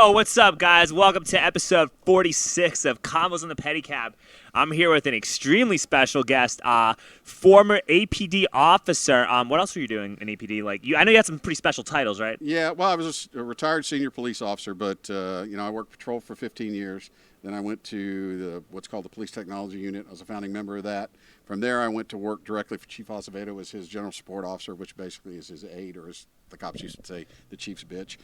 Yo, what's up, guys? Welcome to episode 46 of Convos in the Pedicab. I'm here with an extremely special guest, former APD officer. What else were you doing in APD? I know you had some pretty special titles, right? Yeah, well, I was a retired senior police officer, but I worked patrol for 15 years. Then I went to what's called the Police Technology Unit. I was a founding member of that. From there, I went to work directly for Chief Acevedo as his general support officer, which basically is his aide, or as the cops used to say, the chief's bitch.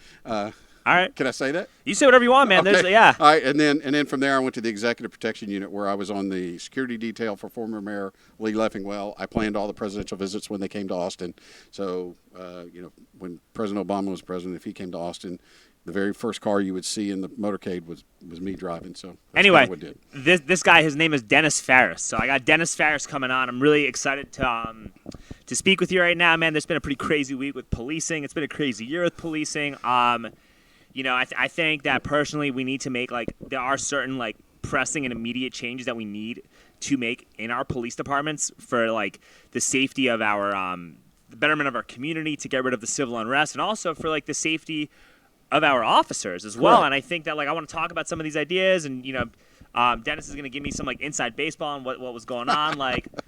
All right. Can I say that? You say whatever you want, man. Okay. Yeah. All right, and then from there, I went to the Executive Protection Unit, where I was on the security detail for former Mayor Lee Leffingwell. I planned all the presidential visits when they came to Austin. So, when President Obama was president, if he came to Austin, the very first car you would see in the motorcade was me driving. So anyway, what did. This guy, his name is Dennis Farris. So I got Dennis Farris coming on. I'm really excited to speak with you right now, man. There's been a pretty crazy week with policing. It's been a crazy year with policing. I think that personally we need to make there are certain pressing and immediate changes that we need to make in our police departments for the safety of our the betterment of our community, to get rid of the civil unrest, and also for the safety of our officers as well. Correct. And I think that I want to talk about some of these ideas, and Dennis is going to give me some inside baseball on what was going on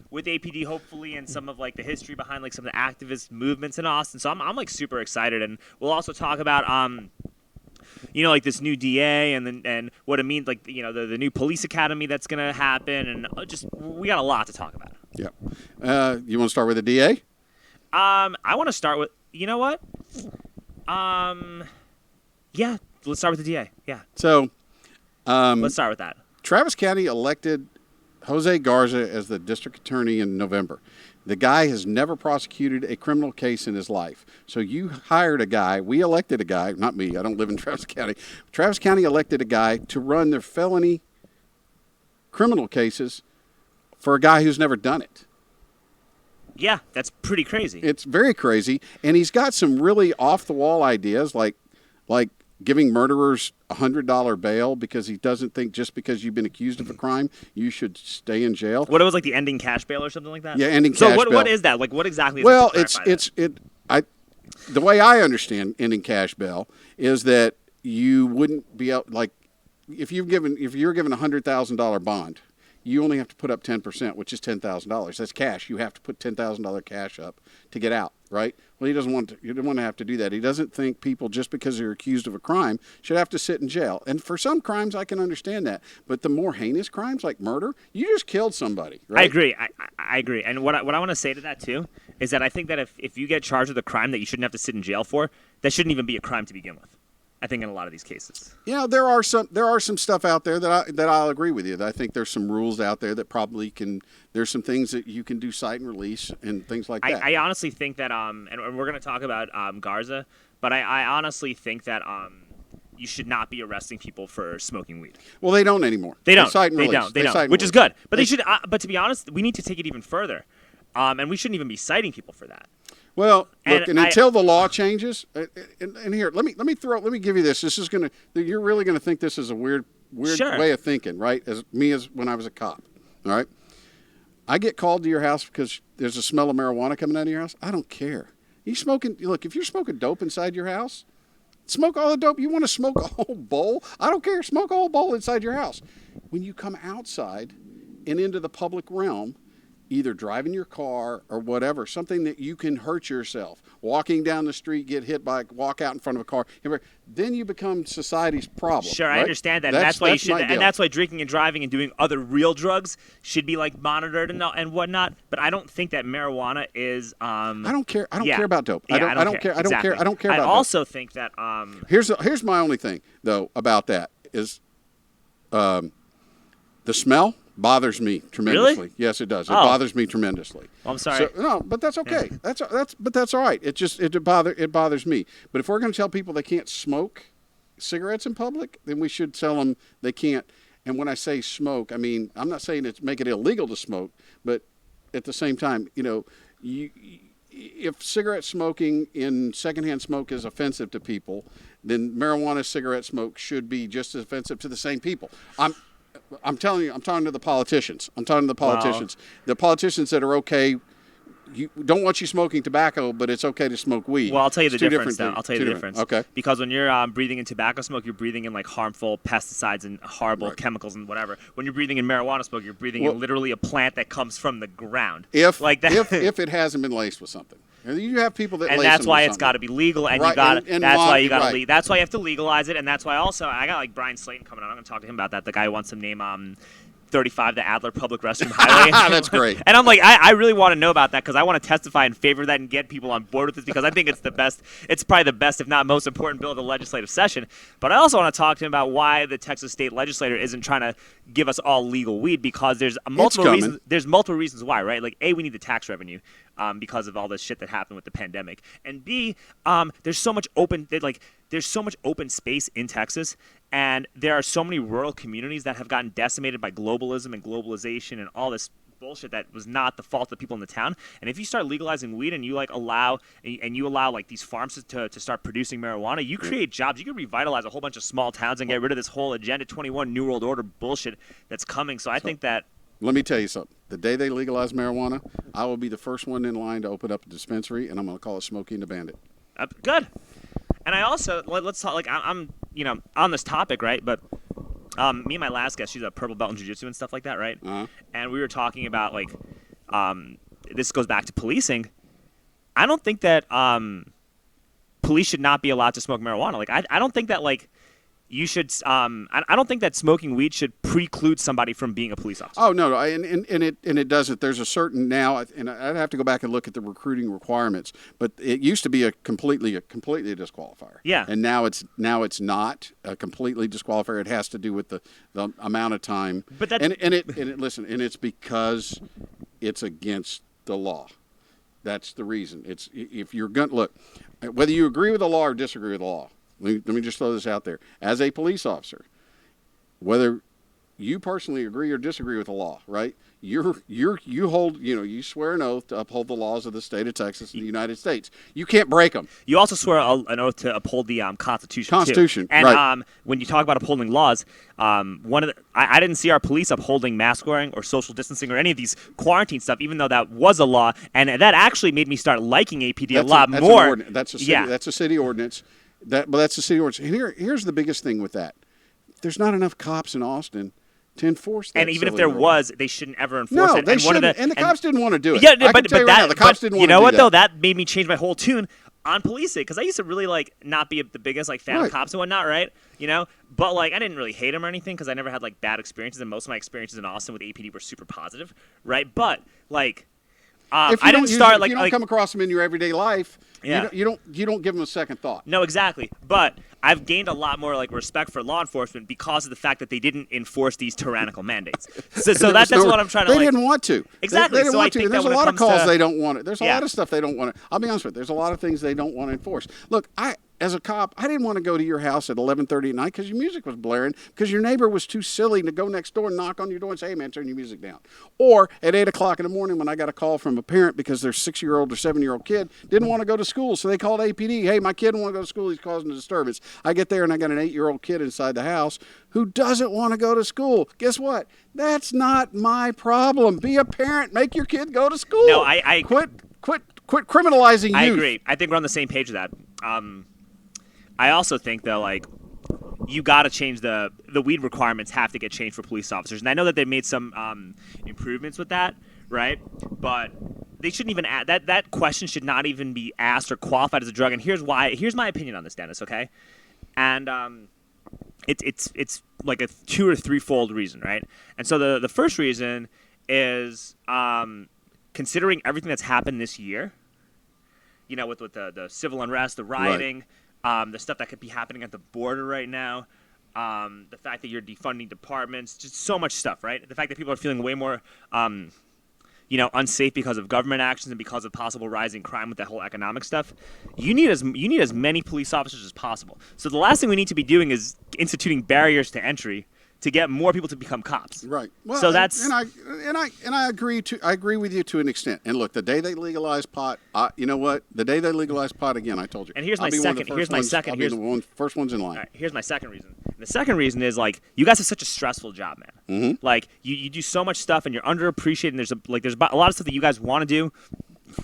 with APD, hopefully, and some of the history behind some of the activist movements in Austin. So I'm super excited, and we'll also talk about this new DA and what it means, the new police academy that's going to happen, and we got a lot to talk about. Yeah. You want to start with the DA? I want to start with, you know what? Yeah, let's start with the DA. Yeah. So, let's start with that. Travis County elected Jose Garza as the district attorney in November. The guy has never prosecuted a criminal case in his life. So you hired a guy, we elected a guy, not me, I don't live in Travis County. Travis County elected a guy to run their felony criminal cases for a guy who's never done it. Yeah, that's pretty crazy. It's very crazy. And he's got some really off-the-wall ideas like giving murderers $100 bail because he doesn't think just because you've been accused of a crime, you should stay in jail. What, it was the ending cash bail or something like that? Yeah, ending cash bail. So what is that? What exactly is well, it? The way I understand ending cash bail is that you wouldn't be out, if you're given a $100,000 bond, you only have to put up 10%, which is $10,000. That's cash. You have to put $10,000 cash up to get out, right? Well, he doesn't want to have to do that. He doesn't think people, just because they're accused of a crime, should have to sit in jail. And for some crimes, I can understand that. But the more heinous crimes, like murder, you just killed somebody, right? I agree. I agree. And what I want to say to that, too, is that I think that if you get charged with a crime that you shouldn't have to sit in jail for, that shouldn't even be a crime to begin with. I think in a lot of these cases. There are some stuff out there that I'll agree with you. That I think there's some rules out there that probably can. There's some things that you can do cite and release and things like that. I honestly think that and we're going to talk about Garza, but I honestly think that you should not be arresting people for smoking weed. Well, they don't anymore. They don't. Cite and They release. don't. Which is good. But they should. But to be honest, we need to take it even further, and we shouldn't even be citing people for that. Well, look, and until the law changes, and here, let me give you this. This is you're really gonna think this is a weird Sure. way of thinking, right? As when I was a cop, all right. I get called to your house because there's a smell of marijuana coming out of your house. I don't care. You smoking? Look, if you're smoking dope inside your house, smoke all the dope. You want to smoke a whole bowl? I don't care. Smoke a whole bowl inside your house. When you come outside and into the public realm, either driving your car or whatever, something that you can hurt yourself, walking down the street, walk out in front of a car, then you become society's problem. Sure, right? I understand that. That's why you should, and that's why drinking and driving and doing other real drugs should be monitored and whatnot. But I don't think that marijuana is. I don't care. I don't care about dope. Yeah, I don't care. Exactly. I don't care about. I also think that. Here's my only thing though about that is, the smell bothers me tremendously. Really? Yes, it does. It bothers me tremendously. Well, I'm sorry. No, but that's okay. Yeah. That's all right. It bothers me. But if we're going to tell people they can't smoke cigarettes in public, then we should tell them they can't. And when I say smoke, I mean I'm not saying make it illegal to smoke, but at the same time, if cigarette smoking in secondhand smoke is offensive to people, then marijuana cigarette smoke should be just as offensive to the same people. I'm telling you, I'm talking to the politicians. The politicians that are okay you don't want you smoking tobacco, but it's okay to smoke weed. Well, I'll tell you the It's two difference. different Though. I'll tell you two the different- difference. Okay. Because when you're breathing in tobacco smoke, you're breathing in like harmful pesticides and horrible Right. chemicals and whatever. When you're breathing in marijuana smoke, you're breathing Well- in literally a plant that comes from the ground. If like that. if it hasn't been laced with something, and you have people that and lace that's them why with it's got to something. be legal, and Right, you got and that's why you got to right. that's why you have to legalize it, and that's why also I got like Brian Slayton coming on. I'm going to talk to him about that. The guy who wants to name 35 the Adler Public Restroom Highway. That's great. And I'm like, I really want to know about that because I want to testify in favor of that and get people on board with this because I think it's the best. It's probably the best, if not most important bill of the legislative session. But I also want to talk to him about why the Texas state legislature isn't trying to give us all legal weed because there's multiple coming. reasons. There's multiple reasons why, right? Like, A, we need the tax revenue because of all this shit that happened with the pandemic, and B, there's so much there's so much open space in Texas, and there are so many rural communities that have gotten decimated by globalism and globalization and all this bullshit that was not the fault of the people in the town. And if you start legalizing weed and you allow like these farms to start producing marijuana, you create jobs. You can revitalize a whole bunch of small towns and get rid of this whole Agenda 21 New World Order bullshit that's coming. So I think that. Let me tell you something. The day they legalize marijuana, I will be the first one in line to open up a dispensary, and I'm going to call it Smokey and the Bandit. Good. And I also let's talk. Like I'm on this topic, right? But me and my last guest, she's a purple belt in jiu-jitsu and stuff like that, right? Uh-huh. And we were talking about like this goes back to policing. I don't think that police should not be allowed to smoke marijuana. Like I don't think that like you should. I don't think that smoking weed should preclude somebody from being a police officer. Oh no, and it doesn't. There's a certain now, and I'd have to go back and look at the recruiting requirements. But it used to be a completely disqualifier. Yeah. And now it's not a completely disqualifier. It has to do with the amount of time. But that's, listen, and it's because it's against the law. That's the reason. It's if you're going to look, whether you agree with the law or disagree with the law. Let me just throw this out there. As a police officer, whether you personally agree or disagree with the law, right? You swear an oath to uphold the laws of the state of Texas and the United States. You can't break them. You also swear an oath to uphold the Constitution. Too. And right. When you talk about upholding laws, I didn't see our police upholding mask wearing or social distancing or any of these quarantine stuff, even though that was a law, and that actually made me start liking APD a lot more. That's a city ordinance. That's a city ordinance. And here's the biggest thing with that. There's not enough cops in Austin to enforce that. And even if there was, they shouldn't ever enforce it. They shouldn't. And the cops didn't want to do it. Yeah, but the cops didn't want to do that. You know what, though? That made me change my whole tune on policing because I used to really not be the biggest fan of cops and whatnot, right? You know, but I didn't really hate them or anything because I never had bad experiences, and most of my experiences in Austin with APD were super positive, right? But if I didn't start if you don't come across them in your everyday life. Yeah. You don't give them a second thought. No, exactly. But I've gained a lot more respect for law enforcement because of the fact that they didn't enforce these tyrannical mandates. So that's what I'm trying to. They didn't want to. Exactly. They didn't want to. There's a lot of calls they don't want it. There's a lot of stuff they don't want to. I'll be honest with you. There's a lot of things they don't want to enforce. Look, as a cop, I didn't want to go to your house at 11:30 at night because your music was blaring because your neighbor was too silly to go next door and knock on your door and say, "Hey, man, turn your music down." Or at 8 o'clock in the morning when I got a call from a parent because their 6-year-old or 7-year-old kid didn't want to go to school, so they called APD. Hey, my kid don't want to go to school. He's causing a disturbance. I get there and I got an 8-year-old kid inside the house who doesn't want to go to school. Guess what? That's not my problem. Be a parent. Make your kid go to school. No, I quit criminalizing youth. I agree. I think we're on the same page with that. I also think though, you got to change the weed requirements have to get changed for police officers, and I know that they made some improvements with that, right? But they shouldn't even add that question should not even be asked or qualified as a drug. And here's why. Here's my opinion on this, Dennis. Okay, and it's like a 2 or 3-fold reason, right? And so the first reason is considering everything that's happened this year. You know, with the civil unrest, the rioting. Right. The stuff that could be happening at the border right now, the fact that you're defunding departments, just so much stuff, right? The fact that people are feeling way more, unsafe because of government actions and because of possible rising crime with that whole economic stuff. You need as many police officers as possible. So the last thing we need to be doing is instituting barriers to entry to get more people to become cops. Right. Well, so that's and I agree with you to an extent. And look, the day they legalize pot, you know what? The day they legalize pot again, I told you. And here's my second. I'll be the first ones in line. All right, here's my second reason. And the second reason is you guys have such a stressful job, man. Mm-hmm. You do so much stuff and you're underappreciated. And there's a lot of stuff that you guys want to do.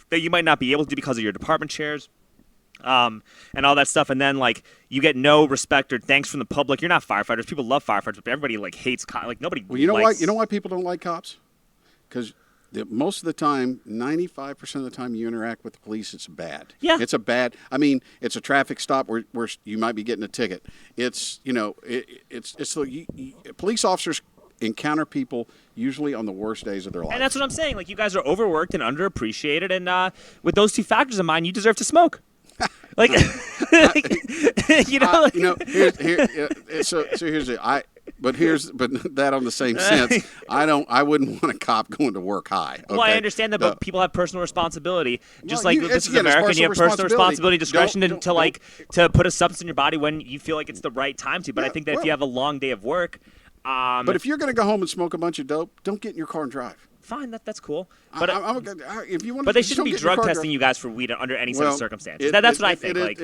that you might not be able to do because of your department chairs. And all that stuff, and then like you get no respect or thanks from the public. You're not firefighters. People love firefighters, but everybody like hates cops. Like nobody. Well, you know likes... why? You know why people don't like cops? Because most of the time, 95% of the time you interact with the police, it's bad. Yeah. It's a bad. I mean, it's a traffic stop where you might be getting a ticket. It's police officers encounter people usually on the worst days of their life. And that's what I'm saying. Like you guys are overworked and underappreciated, and with those two factors in mind, you deserve to smoke. Like, so here's it. But that on the same sense, I wouldn't want a cop going to work high. Okay? Well, I understand that, but people have personal responsibility. Just well, like this is America, and you have personal responsibility, discretion to put a substance in your body when you feel like it's the right time to. But I think that if you have a long day of work, but if you're going to go home and smoke a bunch of dope, don't get in your car and drive. Fine, that's cool. But if you want, but they shouldn't be drug testing you guys for weed under any set of circumstances. That's what I think.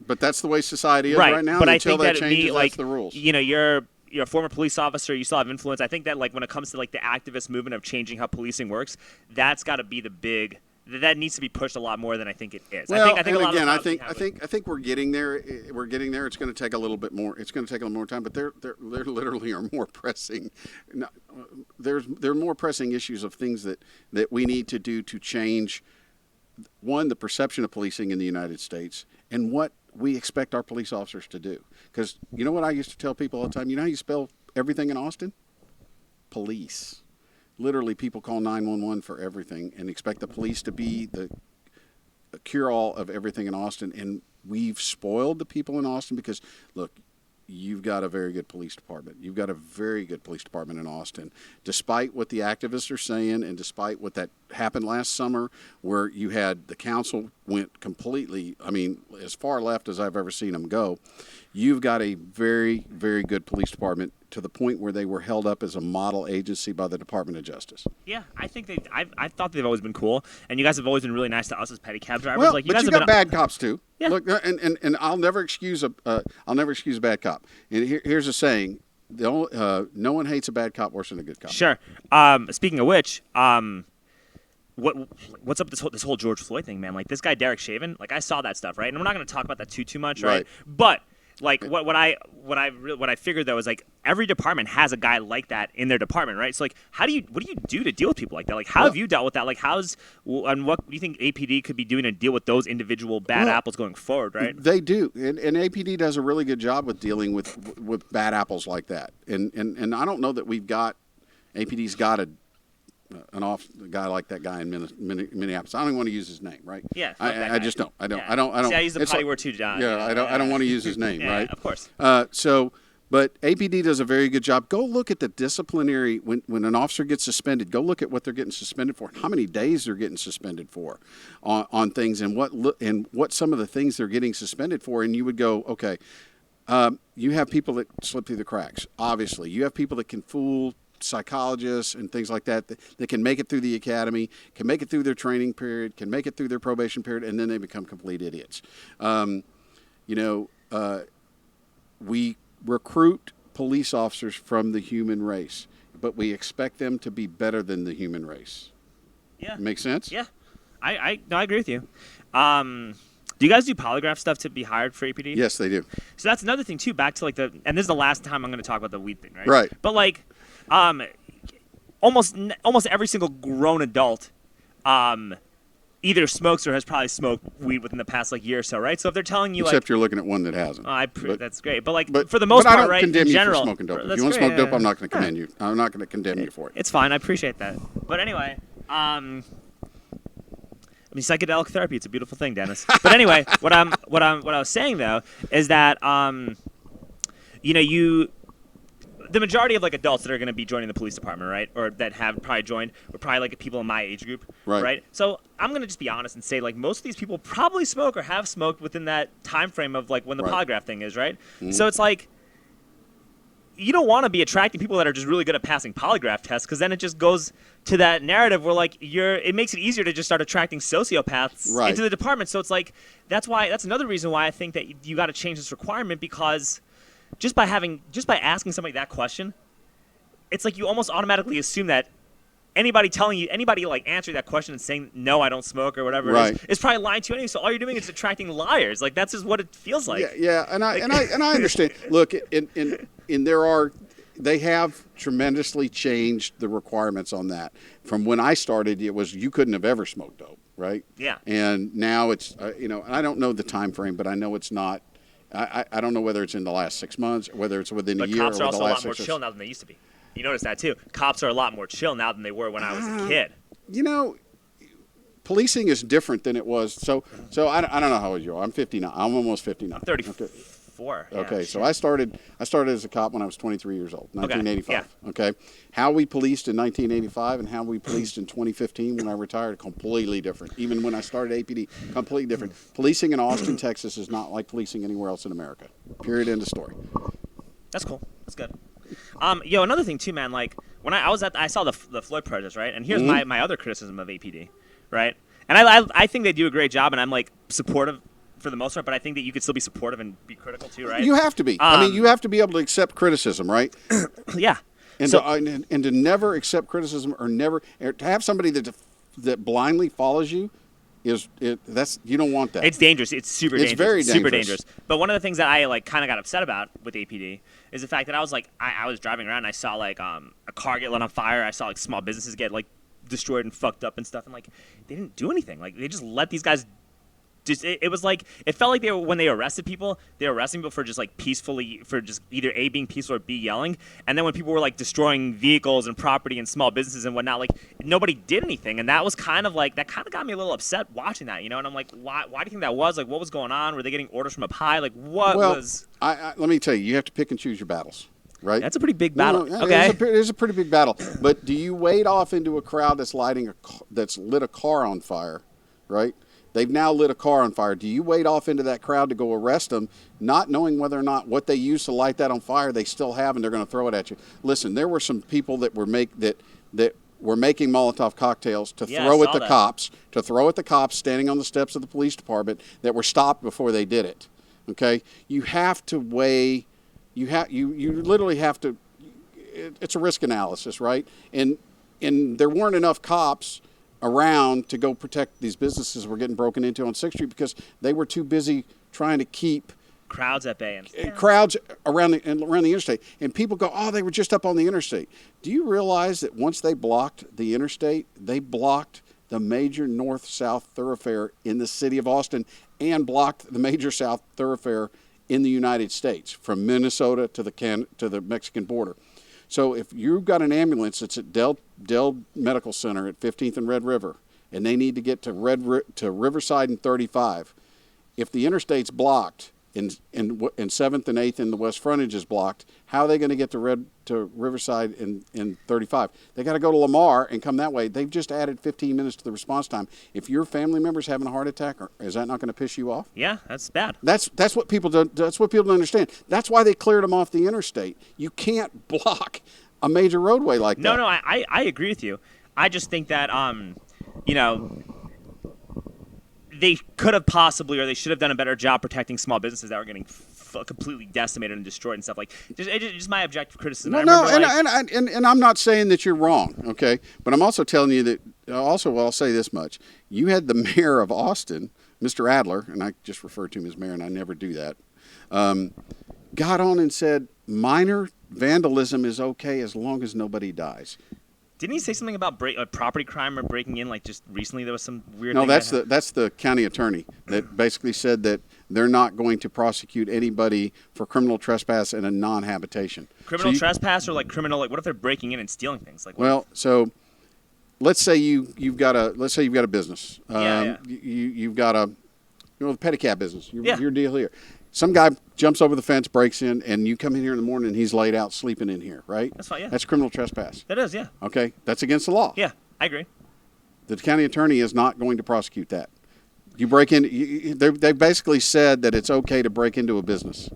But that's the way society is right now. But I until think that that changes, like that's the rules. You're a former police officer. You still have influence. I think that like when it comes to like the activist movement of changing how policing works, that's got to be the big. That needs to be pushed a lot more than I think it is. Well, I think we're getting there. We're getting there. It's going to take a little bit more. It's going to take a little more time. But there literally are more pressing. There are more pressing issues of things that we need to do to change. One, the perception of policing in the United States, and what we expect our police officers to do. Because you know what I used to tell people all the time. You know how you spell everything in Austin? Police. Literally, people call 911 for everything and expect the police to be the cure-all of everything in Austin. And we've spoiled the people in Austin because, look, you've got a very good police department. You've got a very good police department in Austin. Despite what the activists are saying and despite what that happened last summer where you had the council went completely, I mean, as far left as I've ever seen them go, you've got a very, very good police department to the point where they were held up as a model agency by the Department of Justice. Yeah, I think I thought they've always been cool, and you guys have always been really nice to us as pedicab drivers. Well, like, but you got bad cops too. Yeah. Look, and I'll never excuse a bad cop. And here's a saying: no one hates a bad cop worse than a good cop. Sure. Speaking of which, what's up with this whole George Floyd thing, man? Like this guy Derek Chauvin, like I saw that stuff, right? And we're not going to talk about that too much, right? But like what I figured though is like every department has a guy like that in their department, right? So like what do you do to deal with people like that? Like how have you dealt with that? Like and what do you think APD could be doing to deal with those individual bad apples going forward, right? They do, and APD does a really good job with dealing with bad apples like that. And I don't know that APD's got a guy like that guy in Minneapolis. I don't even want to use his name, right? Yeah, I just don't. I don't. See, I use the potty word too, John. Yeah, I don't want to use his name, right? Yeah, of course. But APD does a very good job. Go look at the disciplinary when an officer gets suspended. Go look at what they're getting suspended for, how many days they're getting suspended for, on things, and what some of the things they're getting suspended for. And you would go, okay, you have people that slip through the cracks. Obviously, you have people that can fool psychologists and things like that can make it through the academy, can make it through their training period, can make it through their probation period, and then they become complete idiots. We recruit police officers from the human race, but we expect them to be better than the human race. Yeah. Make sense? Yeah. I agree with you. Do you guys do polygraph stuff to be hired for APD? Yes, they do. So that's another thing too, back to like and this is the last time I'm going to talk about the weed thing, right? Right. But like almost every single grown adult either smokes or has probably smoked weed within the past like year or so, right? So if they're telling you except you're looking at one that hasn't. That's great. But like for the most part, right? I don't condemn in you general, for smoking dope. If you want to smoke dope, I'm not going to commend you. I'm not going to condemn you for it. It's fine. I appreciate that. But anyway, I mean, psychedelic therapy, it's a beautiful thing, Dennis. But anyway, what I was saying though is that the majority of like adults that are going to be joining the police department, right, or that have probably joined, are probably like people in my age group, right? So I'm going to just be honest and say like most of these people probably smoke or have smoked within that time frame of like when the polygraph thing is, right? Mm-hmm. So it's like you don't want to be attracting people that are just really good at passing polygraph tests, because then it just goes to that narrative where like it makes it easier to just start attracting sociopaths into the department. So it's like that's another reason why I think that you got to change this requirement, because just by asking somebody that question, it's like you almost automatically assume that anybody like answering that question and saying no, I don't smoke or whatever Right. it is probably lying to you anyway. So all you're doing is attracting liars. Like that's just what it feels like. Yeah, and I understand. Look, they have tremendously changed the requirements on that. From when I started, it was you couldn't have ever smoked dope, right? Yeah. And now it's and I don't know the time frame, but I know it's not. I don't know whether it's in the last 6 months, or whether it's within a year, But cops or are the also a last lot more 6 chill months. now than they used to be. You notice that too. Cops are a lot more chill now than they were when I was a kid. Policing is different than it was. So I don't know how old you are. I'm 59. I'm almost 59. I'm 34. Yeah, Okay, shit. so I started as a cop when I was 23 years old, 1985. yeah. Okay, how we policed in 1985 and how we policed in 2015 when I retired, completely different. Even when I started APD, completely different. Policing in Austin, Texas is not like policing anywhere else in America. Period. End of story. That's cool. That's good. Another thing too, man. Like when I saw the Floyd protest, right? And here's my other criticism of APD, right? And I think they do a great job, and I'm like supportive for the most part, but I think that you could still be supportive and be critical too, right? You have to be. I mean, you have to be able to accept criticism, right? Yeah. And So- to never accept criticism or to have somebody that blindly follows you you don't want that. It's dangerous. It's super It's dangerous. very It's super dangerous. dangerous. But one of the things that I like kind of got upset about with APD is the fact that I was like, I was driving around and I saw like a car get lit on fire. I saw like small businesses get like destroyed and fucked up and stuff. And like they didn't do anything. Like they just let these guys. It was like it felt like when they arrested people, they were arresting people for just like peacefully, for just either A, being peaceful, or B, yelling. And then when people were like destroying vehicles and property and small businesses and whatnot, like nobody did anything. And that was kind of got me a little upset watching that, And I'm like, why do you think that was? Like, what was going on? Were they getting orders from up high? Like, what was? Let me tell you, you have to pick and choose your battles. Right? That's a pretty big battle. No, Okay. It is a pretty big battle. But do you wade off into a crowd that's lit a car on fire, right? They've now lit a car on fire. Do you wade off into that crowd to go arrest them, not knowing whether or not what they used to light that on fire they still have, and they're going to throw it at you? Listen, there were some people that were making Molotov cocktails to throw at the cops, standing on the steps of the police department that were stopped before they did it. Okay, you have to weigh. You literally have to. It's a risk analysis, right? And there weren't enough cops around to go protect these businesses that were getting broken into on 6th Street because they were too busy trying to keep crowds at bay and crowds around the interstate. And people go, oh, they were just up on the interstate. Do you realize that once they blocked the interstate, they blocked the major north-south thoroughfare in the city of Austin and blocked the major south thoroughfare in the United States from Minnesota to the Mexican border? So if you've got an ambulance that's at Dell Medical Center at 15th and Red River, and they need to get to Riverside and 35, if the interstate's blocked and 7th and 8th and the west frontage is blocked, how are they going to get to Riverside and 35? They got to go to Lamar and come that way. They've just added 15 minutes to the response time. If your family member's having a heart attack, is that not going to piss you off? Yeah, that's bad. That's what people do. That's what people don't understand. That's why they cleared them off the interstate. You can't block a major roadway like that. No, I agree with you. I just think that they could have possibly, or they should have done a better job protecting small businesses that were getting completely decimated and destroyed and stuff. Like, just my objective criticism. And I'm not saying that you're wrong, okay? But I'm also telling you that. I'll say this much: you had the mayor of Austin, Mr. Adler, and I just refer to him as mayor, and I never do that. Got on and said minor vandalism is okay as long as nobody dies. Didn't he say something about property crime or breaking in? Like just recently, there was some weird. No, thing that's the county attorney that basically said that they're not going to prosecute anybody for criminal trespass in a non-habitation. Criminal trespass or like criminal? Like what if they're breaking in and stealing things? Like so let's say you've got a business. You've got a the Pedicab business. Your deal here. Some guy jumps over the fence, breaks in, and you come in here in the morning and he's laid out sleeping in here, right? That's fine, yeah. That's criminal trespass. That is, yeah. Okay? That's against the law. Yeah, I agree. The county attorney is not going to prosecute that. You break in, they basically said that it's okay to break into a business.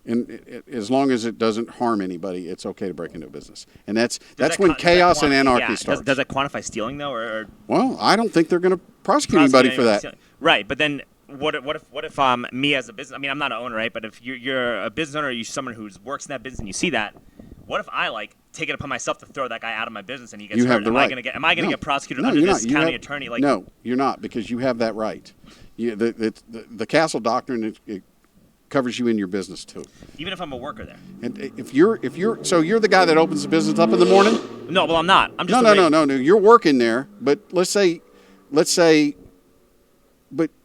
And as long as it doesn't harm anybody, it's okay to break into a business. And that's when chaos and anarchy starts. Does that quantify stealing, though? Or Well, I don't think they're going to prosecute anybody for that. Stealing. Right, but then what if me as a business, I mean, I'm not an owner, right? But if you're a business owner, or you're someone who works in that business and you see that, what if I like take it upon myself to throw that guy out of my business and he gets You hurt? have the Am right. I gonna get prosecuted No, under you're this not. You county have- attorney? Like, no, you're not, because you have that right. The Castle Doctrine it covers you in your business too. even if I'm a worker there. And if you're so you're the guy that opens the business up in the morning. No, well, I'm not. I'm just No. You're working there, but let's say, but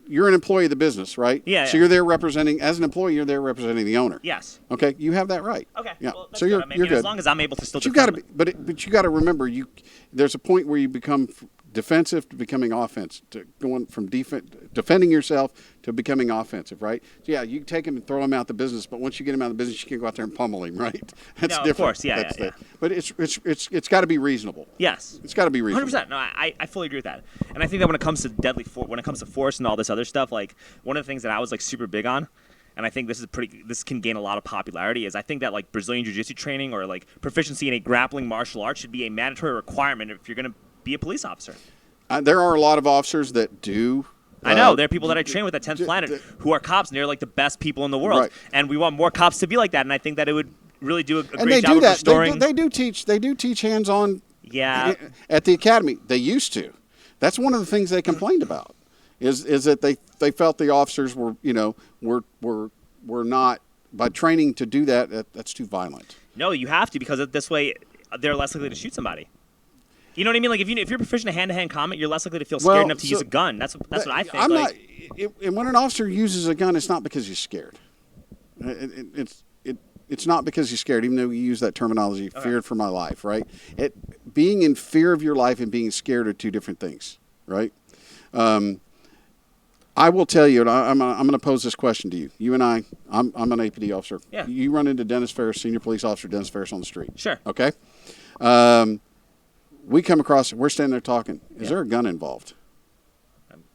you're an employee of the business, right? Yeah. So you're there representing, as an employee, you're there representing the owner. Yes. Okay, you have that right. Okay. Yeah. Well, that's So you're good. I mean, you're good. as long as I'm able to still. But you got to, but you got to remember, there's a point where you become defensive to becoming offensive, to going from defending yourself to becoming offensive, right? So yeah, you take him and throw him out the business, but once you get him out of the business, you can't go out there and pummel him, right? That's No, of different. course, yeah, That's yeah. But it's got to be reasonable. Yes. It's got to be reasonable. 100%. No, I fully agree with that. And I think that when it comes to when it comes to force and all this other stuff, like one of the things that I was like super big on, and I think this can gain a lot of popularity, is I think that like Brazilian Jiu-Jitsu training or like proficiency in a grappling martial art should be a mandatory requirement if you're going to be a police officer. There are a lot of officers that do. I know. There are people that I train with at 10th Planet who are cops, and they're like the best people in the world. Right. And we want more cops to be like that, and I think that it would really do a And great they job do of that. restoring. They do teach hands-on. Yeah. At the academy, they used to. That's one of the things they complained about, is that they felt the officers were were not, by training to do that's too violent. No, you have to, because this way they're less likely to shoot somebody. You know what I mean? Like if you're proficient in hand-to-hand combat, you're less likely to feel scared enough to use a gun. That's what I think. I'm like, not. And when an officer uses a gun, it's not because he's scared. It's not because he's scared, even though you use that terminology, feared for my life, right? Being in fear of your life and being scared are two different things, right? I will tell you, and I'm going to pose this question to you. You and I'm an APD officer. Yeah. You run into Dennis Farris, senior police officer Dennis Farris, on the street. Sure. Okay? We come across, we're standing there talking. Is there a gun involved?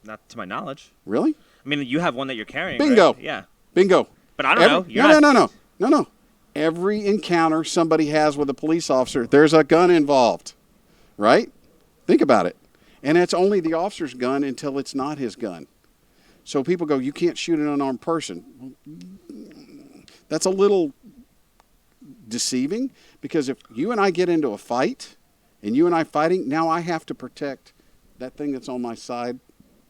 not to my knowledge. Really? I mean, you have one that you're carrying. Bingo. Right? Yeah. Bingo. But I don't know. No. Every encounter somebody has with a police officer, there's a gun involved, right? Think about it. And it's only the officer's gun until it's not his gun. So people go, you can't shoot an unarmed person. That's a little deceiving, because if you and I get into a fight and you and I fighting, now I have to protect that thing that's on my side,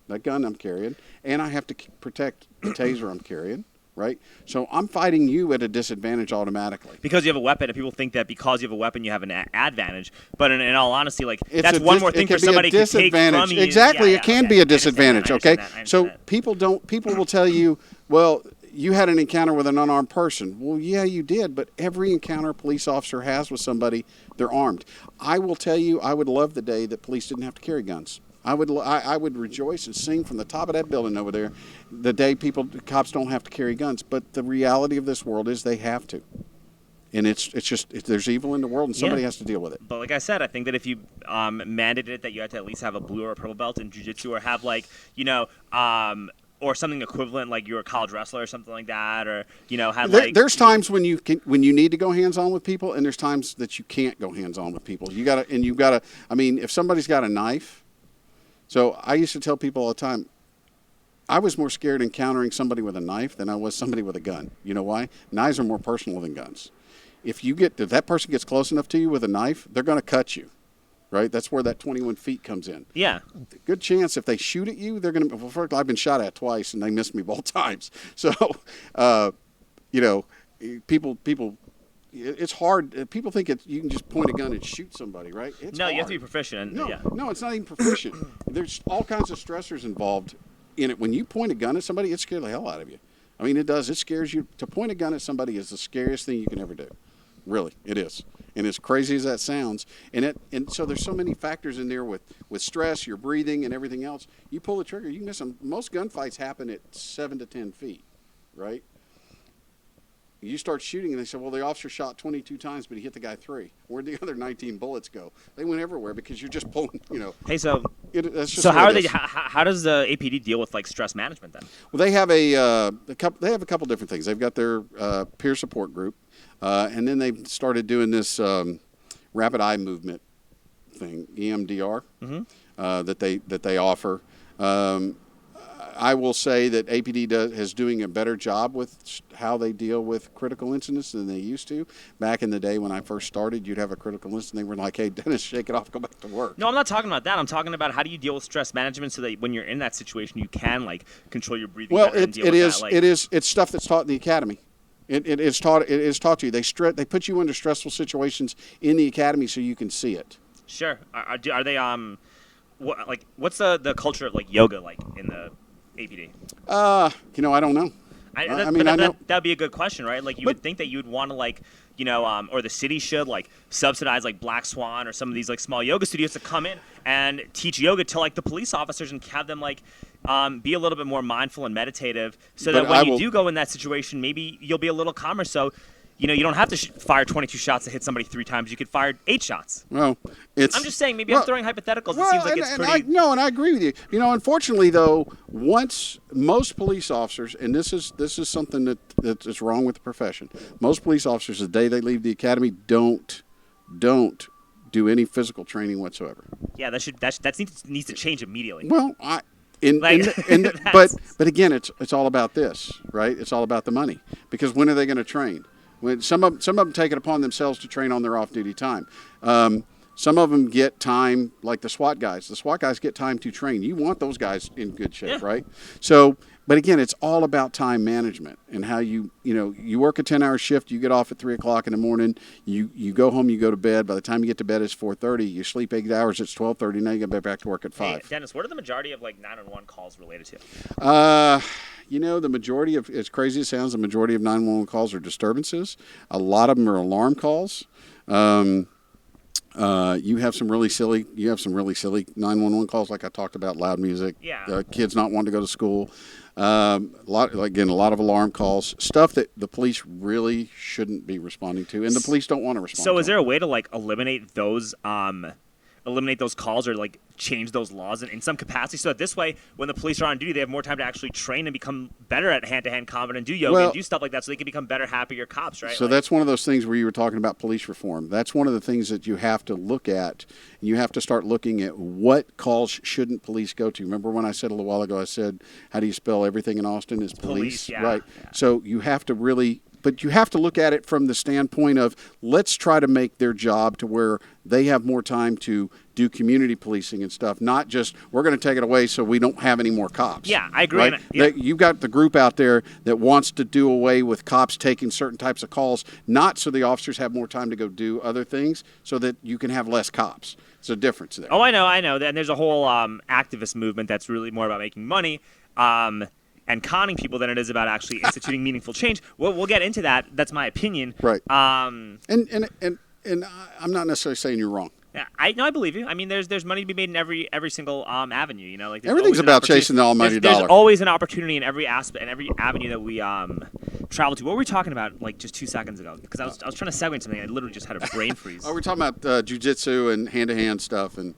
that gun I'm carrying, and I have to protect the taser I'm carrying. Right? So I'm fighting you at a disadvantage automatically. Because you have a weapon, and people think that because you have a weapon, you have an advantage. But in all honesty, like that's one more thing for somebody to take from you. Exactly, it can be a disadvantage. Okay, so that. people will tell you, well, you had an encounter with an unarmed person. Well, yeah, you did, but every encounter a police officer has with somebody, they're armed. I will tell you, I would love the day that police didn't have to carry guns. I would rejoice and sing from the top of that building over there the day cops don't have to carry guns. But the reality of this world is they have to. And it's just there's evil in the world, and somebody has to deal with it. But like I said, I think that if you mandated it that you had to at least have a blue or a purple belt in jiu-jitsu, or have or something equivalent, like you're a college wrestler or something like that, or there's times when you need to go hands-on with people, and there's times that you can't go hands-on with people. You gotta. I mean, if somebody's got a knife. So I used to tell people all the time, I was more scared encountering somebody with a knife than I was somebody with a gun. You know why? Knives are more personal than guns. If that person gets close enough to you with a knife, they're going to cut you, right? That's where that 21 feet comes in. Yeah. Good chance if they shoot at you, they're going to. Well, first, I've been shot at twice, and they missed me both times. So, people. It's hard. People think you can just point a gun and shoot somebody, right? It's hard. You have to be proficient. No, it's not even proficient. There's all kinds of stressors involved in it. When you point a gun at somebody, it scares the hell out of you. I mean, it does. It scares you. To point a gun at somebody is the scariest thing you can ever do. Really, it is. And as crazy as that sounds, and so there's so many factors in there with stress, your breathing, and everything else. You pull the trigger, you can miss them. Most gunfights happen at 7 to 10 feet, right? You start shooting, and they say, well, the officer shot 22 times, but he hit the guy 3. Where'd the other 19 bullets go? They went everywhere because you're just pulling, Hey, so that's just how are they? How does the APD deal with like stress management then? Well, they have a couple different things. They've got their peer support group, and then they've started doing this rapid eye movement thing, EMDR, that they offer. I will say that APD is doing a better job with how they deal with critical incidents than they used to. Back in the day when I first started, you'd have a critical incident, they were like, hey, Dennis, shake it off, go back to work. No, I'm not talking about that. I'm talking about how do you deal with stress management so that when you're in that situation, you can like control your breathing. Well, better and deal with that. Like, it's stuff that's taught in the academy. It is taught to you. They put you into stressful situations in the academy so you can see it. Sure. Are they what's the culture of like yoga like in the APD? I don't know. I know that'd be a good question, right? Like you would think that you would want to like, or the city should like subsidize like Black Swan or some of these like small yoga studios to come in and teach yoga to like the police officers and have them like be a little bit more mindful and meditative so that when you do go in that situation, maybe you'll be a little calmer. So, you don't have to fire 22 shots to hit somebody 3 times. You could fire 8 shots. Well, I'm just saying, maybe I'm throwing hypotheticals. It seems like it's pretty... and I agree with you. Unfortunately, though, once most police officers, and this is something that's wrong with the profession, most police officers, the day they leave the academy, don't do any physical training whatsoever. Yeah, that needs to change immediately. Well, but again, it's all about this, right? It's all about the money. Because when are they going to train? When some of them take it upon themselves to train on their off-duty time. Some of them get time, like the SWAT guys. The SWAT guys get time to train. You want those guys in good shape, right? So, but again, it's all about time management and how you work a 10-hour shift. You get off at 3 o'clock in the morning. You go home. You go to bed. By the time you get to bed, it's 4:30. You sleep 8 hours. It's 12:30. Now you get back to work at 5. Hey, Dennis, what are the majority of like 911 calls related to? The majority of, as crazy as it sounds, the majority of 911 calls are disturbances. A lot of them are alarm calls. You have some really silly 911 calls, like I talked about, loud music. Yeah. Kids not wanting to go to school. A lot of alarm calls, stuff that the police really shouldn't be responding to, and the police don't want to respond. So, is there a way to like eliminate those calls or like change those laws in some capacity so that this way when the police are on duty they have more time to actually train and become better at hand-to-hand combat and do yoga and do stuff like that so they can become better, happier cops, right? So that's one of those things where you were talking about police reform. That's one of the things that you have to look at. You have to start looking at what calls shouldn't police go to. Remember when I said a little while ago, I said, how do you spell everything in Austin is police? Yeah, right. Yeah. So you have to really... But you have to look at it from the standpoint of let's try to make their job to where they have more time to do community policing and stuff, not just we're going to take it away so we don't have any more cops. Yeah, I agree. Right? You've got the group out there that wants to do away with cops taking certain types of calls, not so the officers have more time to go do other things so that you can have less cops. There's a difference there. Oh, I know. And there's a whole activist movement that's really more about making money. And conning people than it is about actually instituting meaningful change. We'll get into that. That's my opinion. Right. And I'm not necessarily saying you're wrong. Yeah, I believe you. I mean, there's money to be made in every single avenue. Like everything's about chasing the almighty dollar. There's always an opportunity in every aspect and every avenue that we travel to. What were we talking about like just 2 seconds ago? Because I was trying to segue into something. I literally just had a brain freeze. We're talking about jiu-jitsu and hand-to-hand stuff and.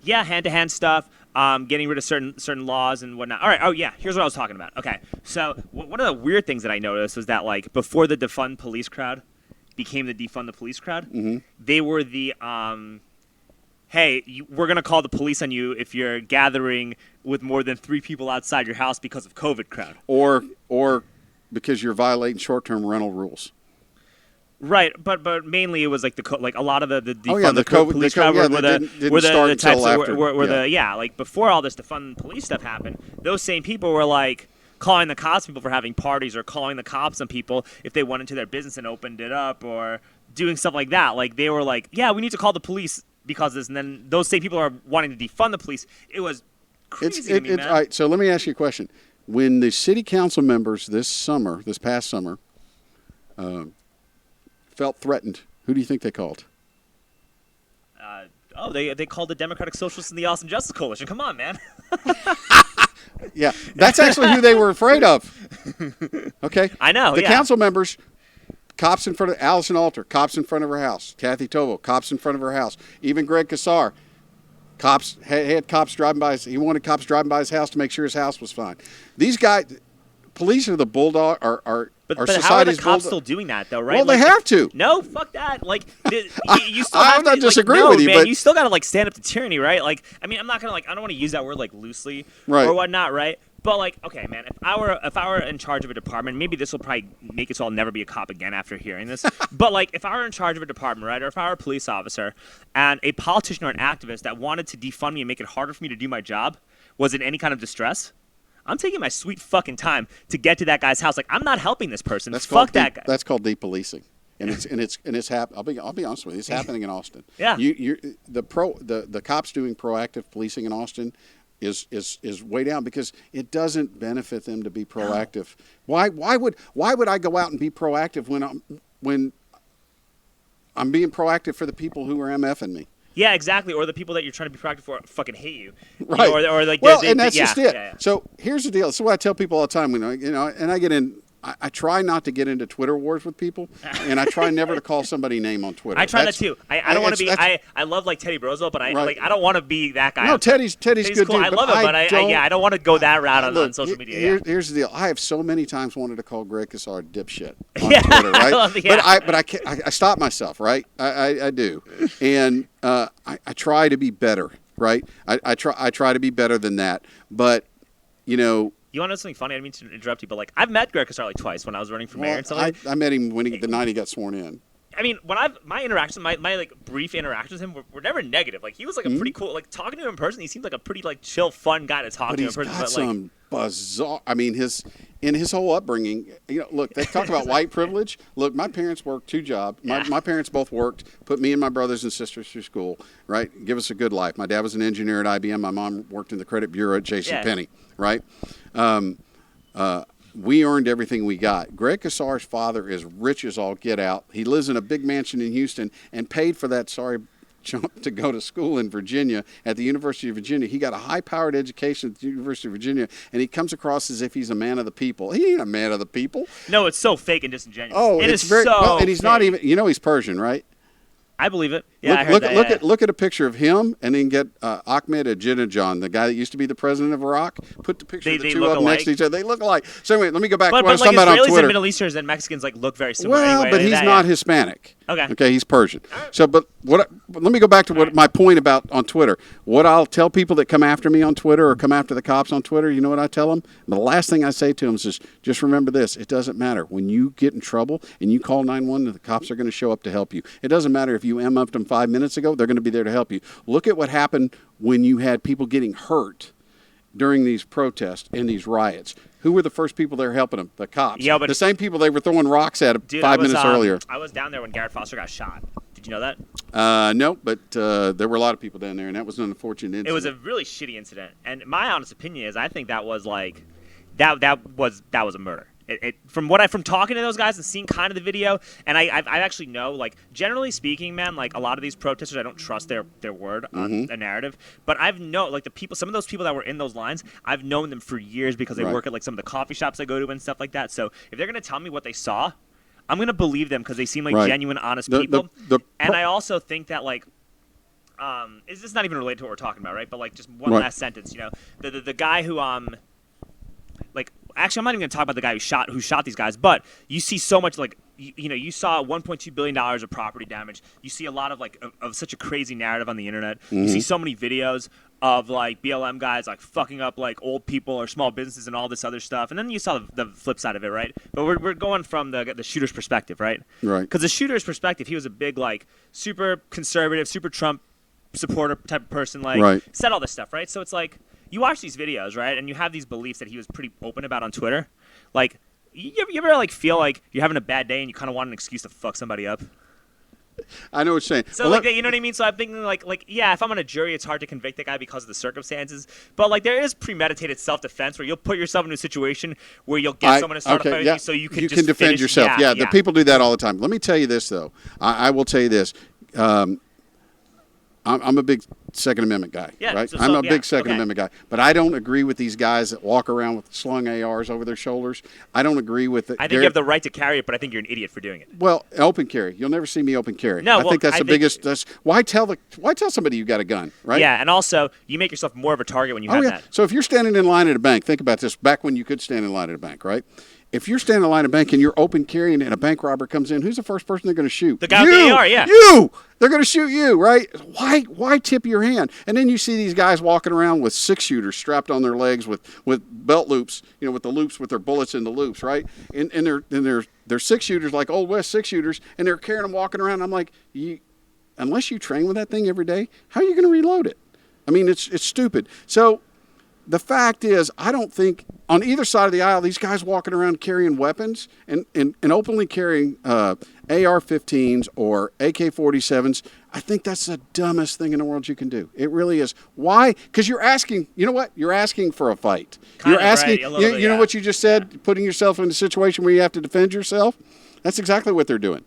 Yeah, hand-to-hand stuff. Getting rid of certain laws and whatnot. All right. Oh, yeah. Here's what I was talking about. Okay. So one of the weird things that I noticed was that, like, before the defund police crowd became the defund the police crowd, they were the, we're going to call the police on you if you're gathering with more than 3 people outside your house because of COVID crowd. Or because you're violating short-term rental rules. Right, but mainly it was like a lot of the defund the COVID police crowd were the types after. Like before all this defund police stuff happened, those same people were like calling the cops people for having parties or calling the cops on people if they went into their business and opened it up or doing stuff like that. Like they were like, yeah, we need to call the police because of this, and then those same people are wanting to defund the police. It was crazy to me, man. All right, so let me ask you a question. When the city council members this past summer, felt threatened, who do you think they called? They called the Democratic Socialists and the Austin Justice Coalition. Come on, man. Yeah, that's actually who they were afraid of. Okay? I know, The council members, cops in front of Allison Alter, cops in front of her house. Kathy Tovo, cops in front of her house. Even Greg Kassar, cops had cops driving by. He wanted cops driving by his house to make sure his house was fine. These guys, police are the bulldog, But how are the cops still doing that, though, right? Well, they have to. No, fuck that. Like, you still have I'm not to, disagreeing like, with you, man, but you still got to, like, stand up to tyranny, right? Like, I mean, I'm not going to, like, I don't want to use that word, like, loosely right. or whatnot, right? But like, okay, man, if I were in charge of a department, maybe this will probably make us all never be a cop again after hearing this. But like, if I were in charge of a department, right, or if I were a police officer, and a politician or an activist that wanted to defund me and make it harder for me to do my job was in any kind of distress, I'm taking my sweet fucking time to get to that guy's house. Like, I'm not helping this person. Fuck that guy. That's called depolicing. And it's I'll be honest with you. It's happening in Austin. Yeah. The cops doing proactive policing in Austin is way down because it doesn't benefit them to be proactive. No. Why would I go out and be proactive when I'm being proactive for the people who are MFing me? Yeah, exactly. Or the people that you're trying to be proactive for fucking hate you. Right. Or like, and that's just it. Yeah. So here's the deal. This is what I tell people all the time. And I get in. I try not to get into Twitter wars with people, and I try never to call somebody name on Twitter. I try that too. I don't want to be. I love like Teddy Roosevelt, but I don't want to be that guy. No, Teddy's good cool. dude. I love him, but I don't want to go that route on social media. Here's the deal. I have so many times wanted to call Greg Casar dipshit on Twitter, right? But I can't. I stop myself, right? I do, and I try to be better, right? I try to be better than that, but You want to know something funny? I didn't mean to interrupt you, but like I've met Greg Casar like twice when I was running for mayor and stuff like that. I met him the night he got sworn in. I mean, when my interactions, my like brief interactions with him were never negative. Like he was like a pretty cool. Like talking to him in person, he seemed like a pretty like chill, fun guy to talk to in person. But he's got some bizarre. I mean, his whole upbringing. Look, they talk about white privilege. Look, my parents worked 2 jobs. My parents both worked. Put me and my brothers and sisters through school. Right, give us a good life. My dad was an engineer at IBM. My mom worked in the credit bureau at JCPenney. Right. We earned everything we got. Greg Casar's father is rich as all get out. He lives in a big mansion in Houston and paid for that sorry chump to go to school in Virginia at the University of Virginia. He got a high-powered education at the University of Virginia, and he comes across as if he's a man of the people. He ain't a man of the people. No, it's so fake and disingenuous. Oh, it's very so well, and he's fake. Not even. He's Persian, right? I believe it. Yeah, I heard that. Look at a picture of him, and then get Ahmed Ahmadinejad, the guy that used to be the president of Iraq. Put the picture of the two of them next to each other. They look alike. So anyway, let me go back to what I was talking about on Twitter. Israelis and Middle Easterners and Mexicans look very similar. Well, anyway, but he's not Hispanic. Okay, he's Persian. So, but let me go back to my point about on Twitter. What I'll tell people that come after me on Twitter or come after the cops on Twitter, you know what I tell them? The last thing I say to them is just remember this: it doesn't matter when you get in trouble and you call 911, the cops are going to show up to help you. It doesn't matter if you MF'd them 5 minutes ago; they're going to be there to help you. Look at what happened when you had people getting hurt during these protests and these riots. Who were the first people there helping them? The cops. Yeah, but the same people they were throwing rocks at 5 minutes earlier. I was down there when Garrett Foster got shot. Did you know that? No, but there were a lot of people down there, and that was an unfortunate incident. It was a really shitty incident, and my honest opinion is I think that was like that was a murder. From talking to those guys and seeing kind of the video, and I actually know, like, generally speaking, man, like a lot of these protesters, I don't trust their word on a narrative, but some of those people that were in those lines, I've known them for years because they work at like some of the coffee shops I go to and stuff like that. So if they're gonna tell me what they saw, I'm gonna believe them because they seem like genuine, honest people. And I also think that like. This is not even related to what we're talking about, right? But like, just one last sentence, the guy who like. Actually, I'm not even going to talk about the guy who shot these guys, but you see so much like you saw $1.2 billion of property damage. You see a lot of like of such a crazy narrative on the internet. You see so many videos of like BLM guys like fucking up like old people or small businesses and all this other stuff. And then you saw the flip side of it, right? But we're going from the shooter's perspective, right? Right. Because the shooter's perspective, he was a big like super conservative, super Trump supporter type of person, like said all this stuff, right? So it's like. You watch these videos, right, and you have these beliefs that he was pretty open about on Twitter. Like, you ever like feel like you're having a bad day and you kind of want an excuse to fuck somebody up? I know what you're saying. So, you know what I mean? So I'm thinking, like, yeah, if I'm on a jury, it's hard to convict the guy because of the circumstances. But, like, there is premeditated self-defense where you'll put yourself in a situation where you'll get someone to start a fight with you so you can just defend finish. yourself. Yeah, the people do that all the time. Let me tell you this, though. I will tell you this. I'm a big Second Amendment guy, right? I'm a big Second Amendment guy. But I don't agree with these guys that walk around with slung ARs over their shoulders. I don't agree with it. I think you have the right to carry it, but I think you're an idiot for doing it. Well, open carry. You'll never see me open carry. No, I think that's the biggest. Why tell somebody you got a gun, right? Yeah, and also you make yourself more of a target when you have that. So if you're standing in line at a bank, think about this. Back when you could stand in line at a bank, right? If you're standing in line at a bank and you're open carrying and a bank robber comes in, who's the first person they're going to shoot? The guy with the AR, yeah. You! They're going to shoot you, right? Why tip your hand. And then you see these guys walking around with 6-shooters strapped on their legs with belt loops, with the loops with their bullets in the loops, right? And they're 6-shooters, like Old West 6-shooters, and they're carrying them walking around. I'm like, unless you train with that thing every day, how are you going to reload it? I mean, it's stupid. So the fact is, I don't think on either side of the aisle, these guys walking around carrying weapons and openly carrying AR-15s or AK-47s, I think that's the dumbest thing in the world you can do. It really is. Why? Because you're asking, you know what? You're asking for a fight. You're asking, right, you know what you just said, putting yourself in a situation where you have to defend yourself? That's exactly what they're doing.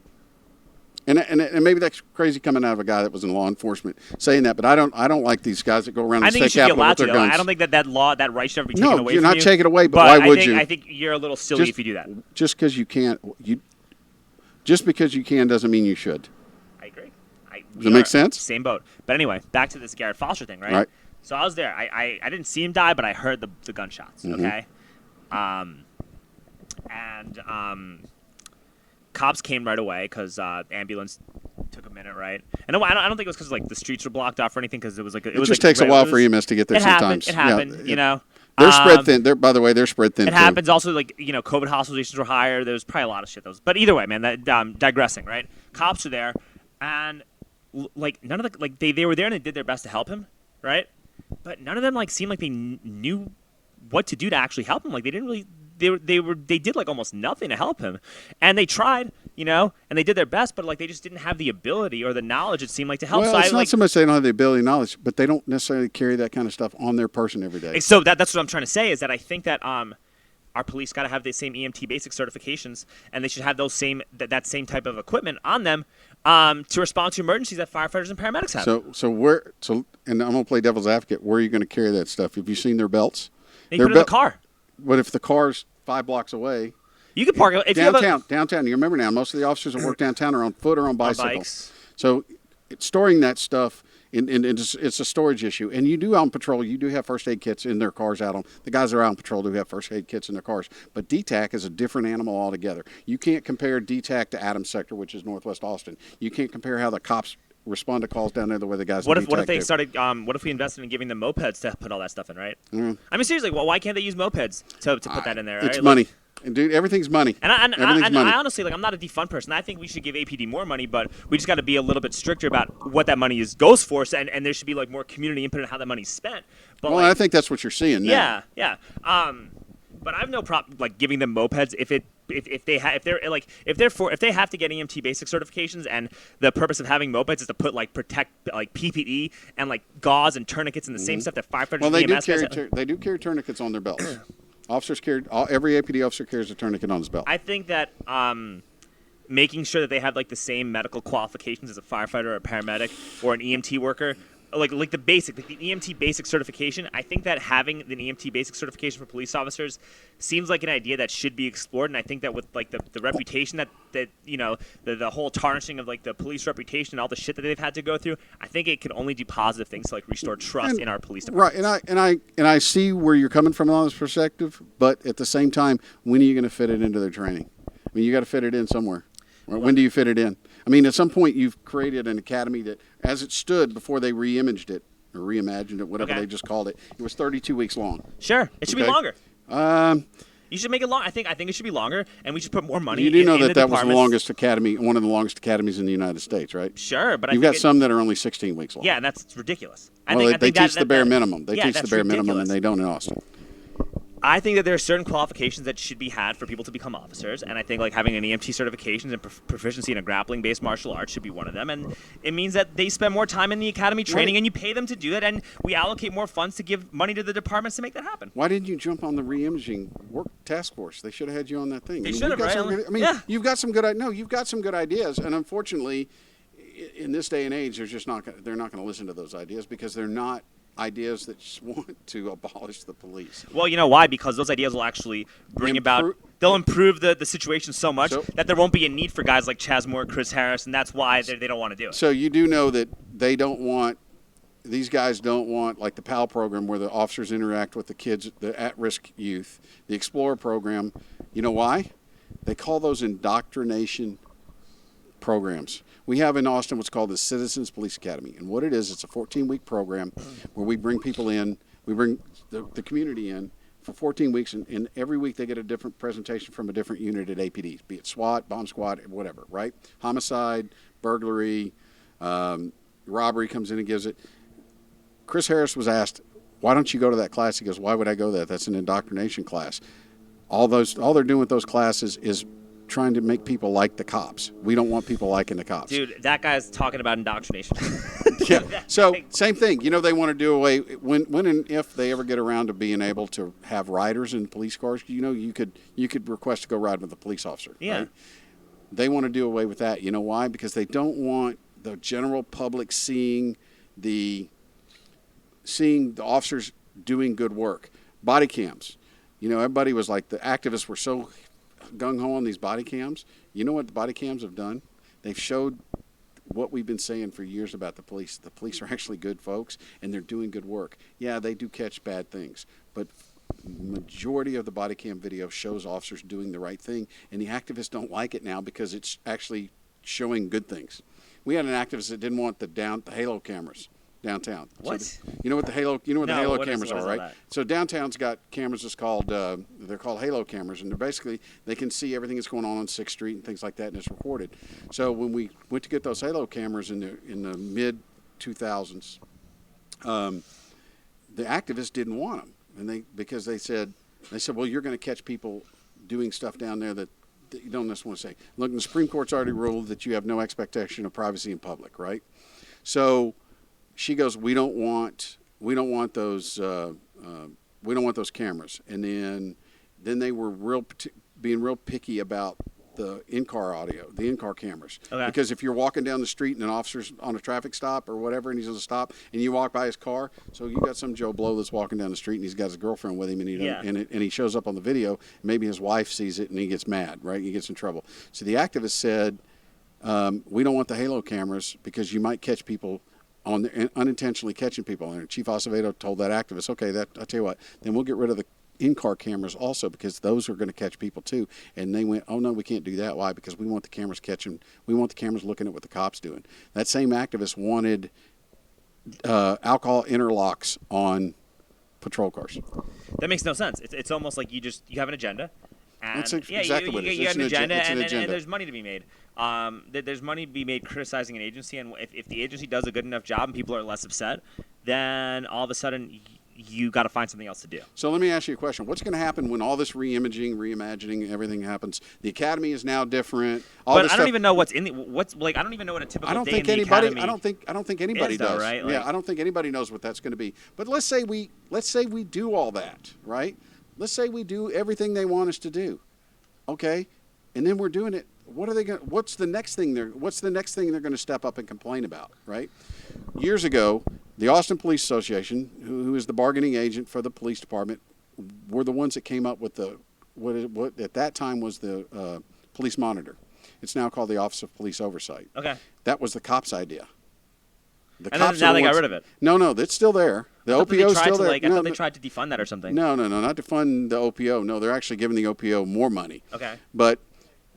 And maybe that's crazy coming out of a guy that was in law enforcement saying that, but I don't like these guys that go around the state capitol with their guns. I don't think that right should ever be taken away from you. No, you're not taking it away, but why would you? I think you're a little silly if you do that. Just because you can't, just because you can doesn't mean you should. I agree. Does it make sense? Same boat. But anyway, back to this Garrett Foster thing, right? So I was there. I didn't see him die, but I heard the gunshots. Mm-hmm. Okay. Cops came right away because ambulance took a minute, right? And I don't think it was because like the streets were blocked off or anything, because it was like it just takes a while for EMS to get there. Sometimes it happened. They're spread thin. By the way, they're spread thin. It happens. Also, like COVID hospitalizations were higher. There was probably a lot of shit. But either way, man. That digressing, right? Cops are there, and like none of they were there and they did their best to help him, right? But none of them like seemed like they knew what to do to actually help him. Like they didn't really. They did like almost nothing to help him, and they tried, and they did their best, but like they just didn't have the ability or the knowledge. It seemed like to help. Well, it's not so much they don't have the ability and knowledge, but they don't necessarily carry that kind of stuff on their person every day. So that's what I'm trying to say is that I think that our police got to have the same EMT basic certifications, and they should have those that same type of equipment on them to respond to emergencies that firefighters and paramedics have. And I'm gonna play devil's advocate. Where are you going to carry that stuff? Have you seen their belts? They put it in the car. What if the car's 5 blocks away? You can park it downtown. You remember now, most of the officers that work downtown are on foot or on bicycles. So storing that stuff, it's a storage issue. And you do on patrol, you do have first aid kits in their cars out on. The guys that are out on patrol do have first aid kits in their cars. But DTAC is a different animal altogether. You can't compare DTAC to Adams Sector, which is Northwest Austin. You can't compare how the cops respond to calls down there the way the guys. What if they started? What if we invested in giving them mopeds to put all that stuff in? Right. I mean, seriously, why can't they use mopeds to put that in there? It's right? money, and dude, everything's money. And I honestly, I'm not a defund person. I think we should give APD more money, but we just got to be a little bit stricter about what that money goes for. And there should be like more community input on how that money's spent. But I think that's what you're seeing now. Yeah. But I have no problem like giving them mopeds if they have to get EMT basic certifications, and the purpose of having mopeds is to put like protect like PPE and like gauze and tourniquets and the same stuff that firefighters. Well, they do carry tourniquets on their belts. Officers every APD officer carries a tourniquet on his belt. I think that making sure that they have like the same medical qualifications as a firefighter or a paramedic or an EMT worker. Like the basic, like the EMT basic certification. I think that having an EMT basic certification for police officers seems like an idea that should be explored. And I think that with like the reputation that the whole tarnishing of like the police reputation and all the shit that they've had to go through, I think it could only do positive things to like restore trust in our police department. Right, and I see where you're coming from on this perspective, but at the same time, when are you going to fit it into their training? I mean, you got to fit it in somewhere. When do you fit it in? I mean, at some point, you've created an academy that, as it stood before they reimagined it, whatever they just called it, it was 32 weeks long. Sure. It should be longer. You should make it long. I think it should be longer, and we should put more money. You do know that was the longest academy, one of the longest academies in the United States, right? Sure, but you've got some that are only 16 weeks long. Yeah, and that's ridiculous. They teach the bare minimum. They teach the bare minimum, and they don't in Austin. I think that there are certain qualifications that should be had for people to become officers, and I think like having an EMT certification and proficiency in a grappling-based martial arts should be one of them. And it means that they spend more time in the academy training, and you pay them to do that, and we allocate more funds to give money to the departments to make that happen. Why didn't you jump on the re-imaging work task force? They should have had you on that thing. They should have, right? You've got some good ideas, and unfortunately, in this day and age, they're not going to listen to those ideas because they're not ideas that just want to abolish the police. Well, you know why? Because those ideas will actually they'll improve the situation so much that there won't be a need for guys like Chaz Moore, Chris Harris, and that's why they don't want to do it. So you do know that these guys don't want, like the PAL program where the officers interact with the kids, the at-risk youth, the Explorer program. You know why? They call those indoctrination programs. We have in Austin what's called the Citizens Police Academy. And what it is, it's a 14-week program where we bring people in, we bring the community in for 14 weeks, and every week they get a different presentation from a different unit at APD, be it SWAT, bomb squad, whatever, right? Homicide, burglary, robbery comes in and gives it. Chris Harris was asked, why don't you go to that class? He goes, why would I go there? That's an indoctrination class. All they're doing with those classes is trying to make people like the cops. We don't want people liking the cops. Dude, that guy's talking about indoctrination. Yeah. So same thing. They want to do away when and if they ever get around to being able to have riders in police cars. You could request to go ride with a police officer. Yeah. Right? They want to do away with that. You know why? Because they don't want the general public seeing the officers doing good work. Body cams. Everybody was like, the activists were so gung-ho on these body cams. You know what the body cams have done? They've showed what we've been saying for years about the police. The police are actually good folks, and they're doing good work. Yeah, they do catch bad things, but majority of the body cam video shows officers doing the right thing, and the activists don't like it now because it's actually showing good things. We had an activist that didn't want the halo cameras downtown. What? So you know what the halo cameras are, right? That? So downtown's got cameras that's called they're called halo cameras, and they're basically they can see everything that's going on 6th Street and things like that, and it's recorded. So when we went to get those halo cameras in the mid 2000s, the activists didn't want them, because they said, well, you're going to catch people doing stuff down there that you don't necessarily want to say. Look, the Supreme Court's already ruled that you have no expectation of privacy in public, right? So she goes, we don't want those cameras. And then they were being real picky about the in-car audio, the in-car cameras. Okay. Because if you're walking down the street and an officer's on a traffic stop or whatever, and he's on a stop, and you walk by his car, so you got some Joe Blow that's walking down the street and he's got his girlfriend with him, and he shows up on the video. Maybe his wife sees it and he gets mad, right? He gets in trouble. So the activist said, we don't want the halo cameras because you might catch people unintentionally catching people. And Chief Acevedo told that activist, okay, I'll tell you what, then we'll get rid of the in-car cameras also, because those are going to catch people too. And they went, oh no, we can't do that. Why? Because we want the cameras we want the cameras looking at what the cops doing. That same activist wanted alcohol interlocks on patrol cars. That makes no sense. It's almost like you have an agenda. And That's exactly what it is. You have an agenda, it's an and agenda. there's money to be made. There's money to be made criticizing an agency, and if the agency does a good enough job and people are less upset, then all of a sudden you got to find something else to do. So let me ask you a question. What's going to happen when all this reimagining, everything happens? The academy is now different. I don't even know what's in I don't even know what a typical day in the academy. I don't think anybody does. Though, right? I don't think anybody knows what that's going to be. But let's say we do all that, right? Let's say we do everything they want us to do. Okay? And then we're doing it. What's the next thing they're going to step up and complain about, right? Years ago, the Austin Police Association, who is the bargaining agent for the police department, were the ones that came up with what at that time was the police monitor. It's now called the Office of Police Oversight. Okay. That was the cops' idea. Now they got rid of it. No, it's still there. The OPO is still there. I thought they tried to defund that or something. No, not defund the OPO. No, they're actually giving the OPO more money. Okay. But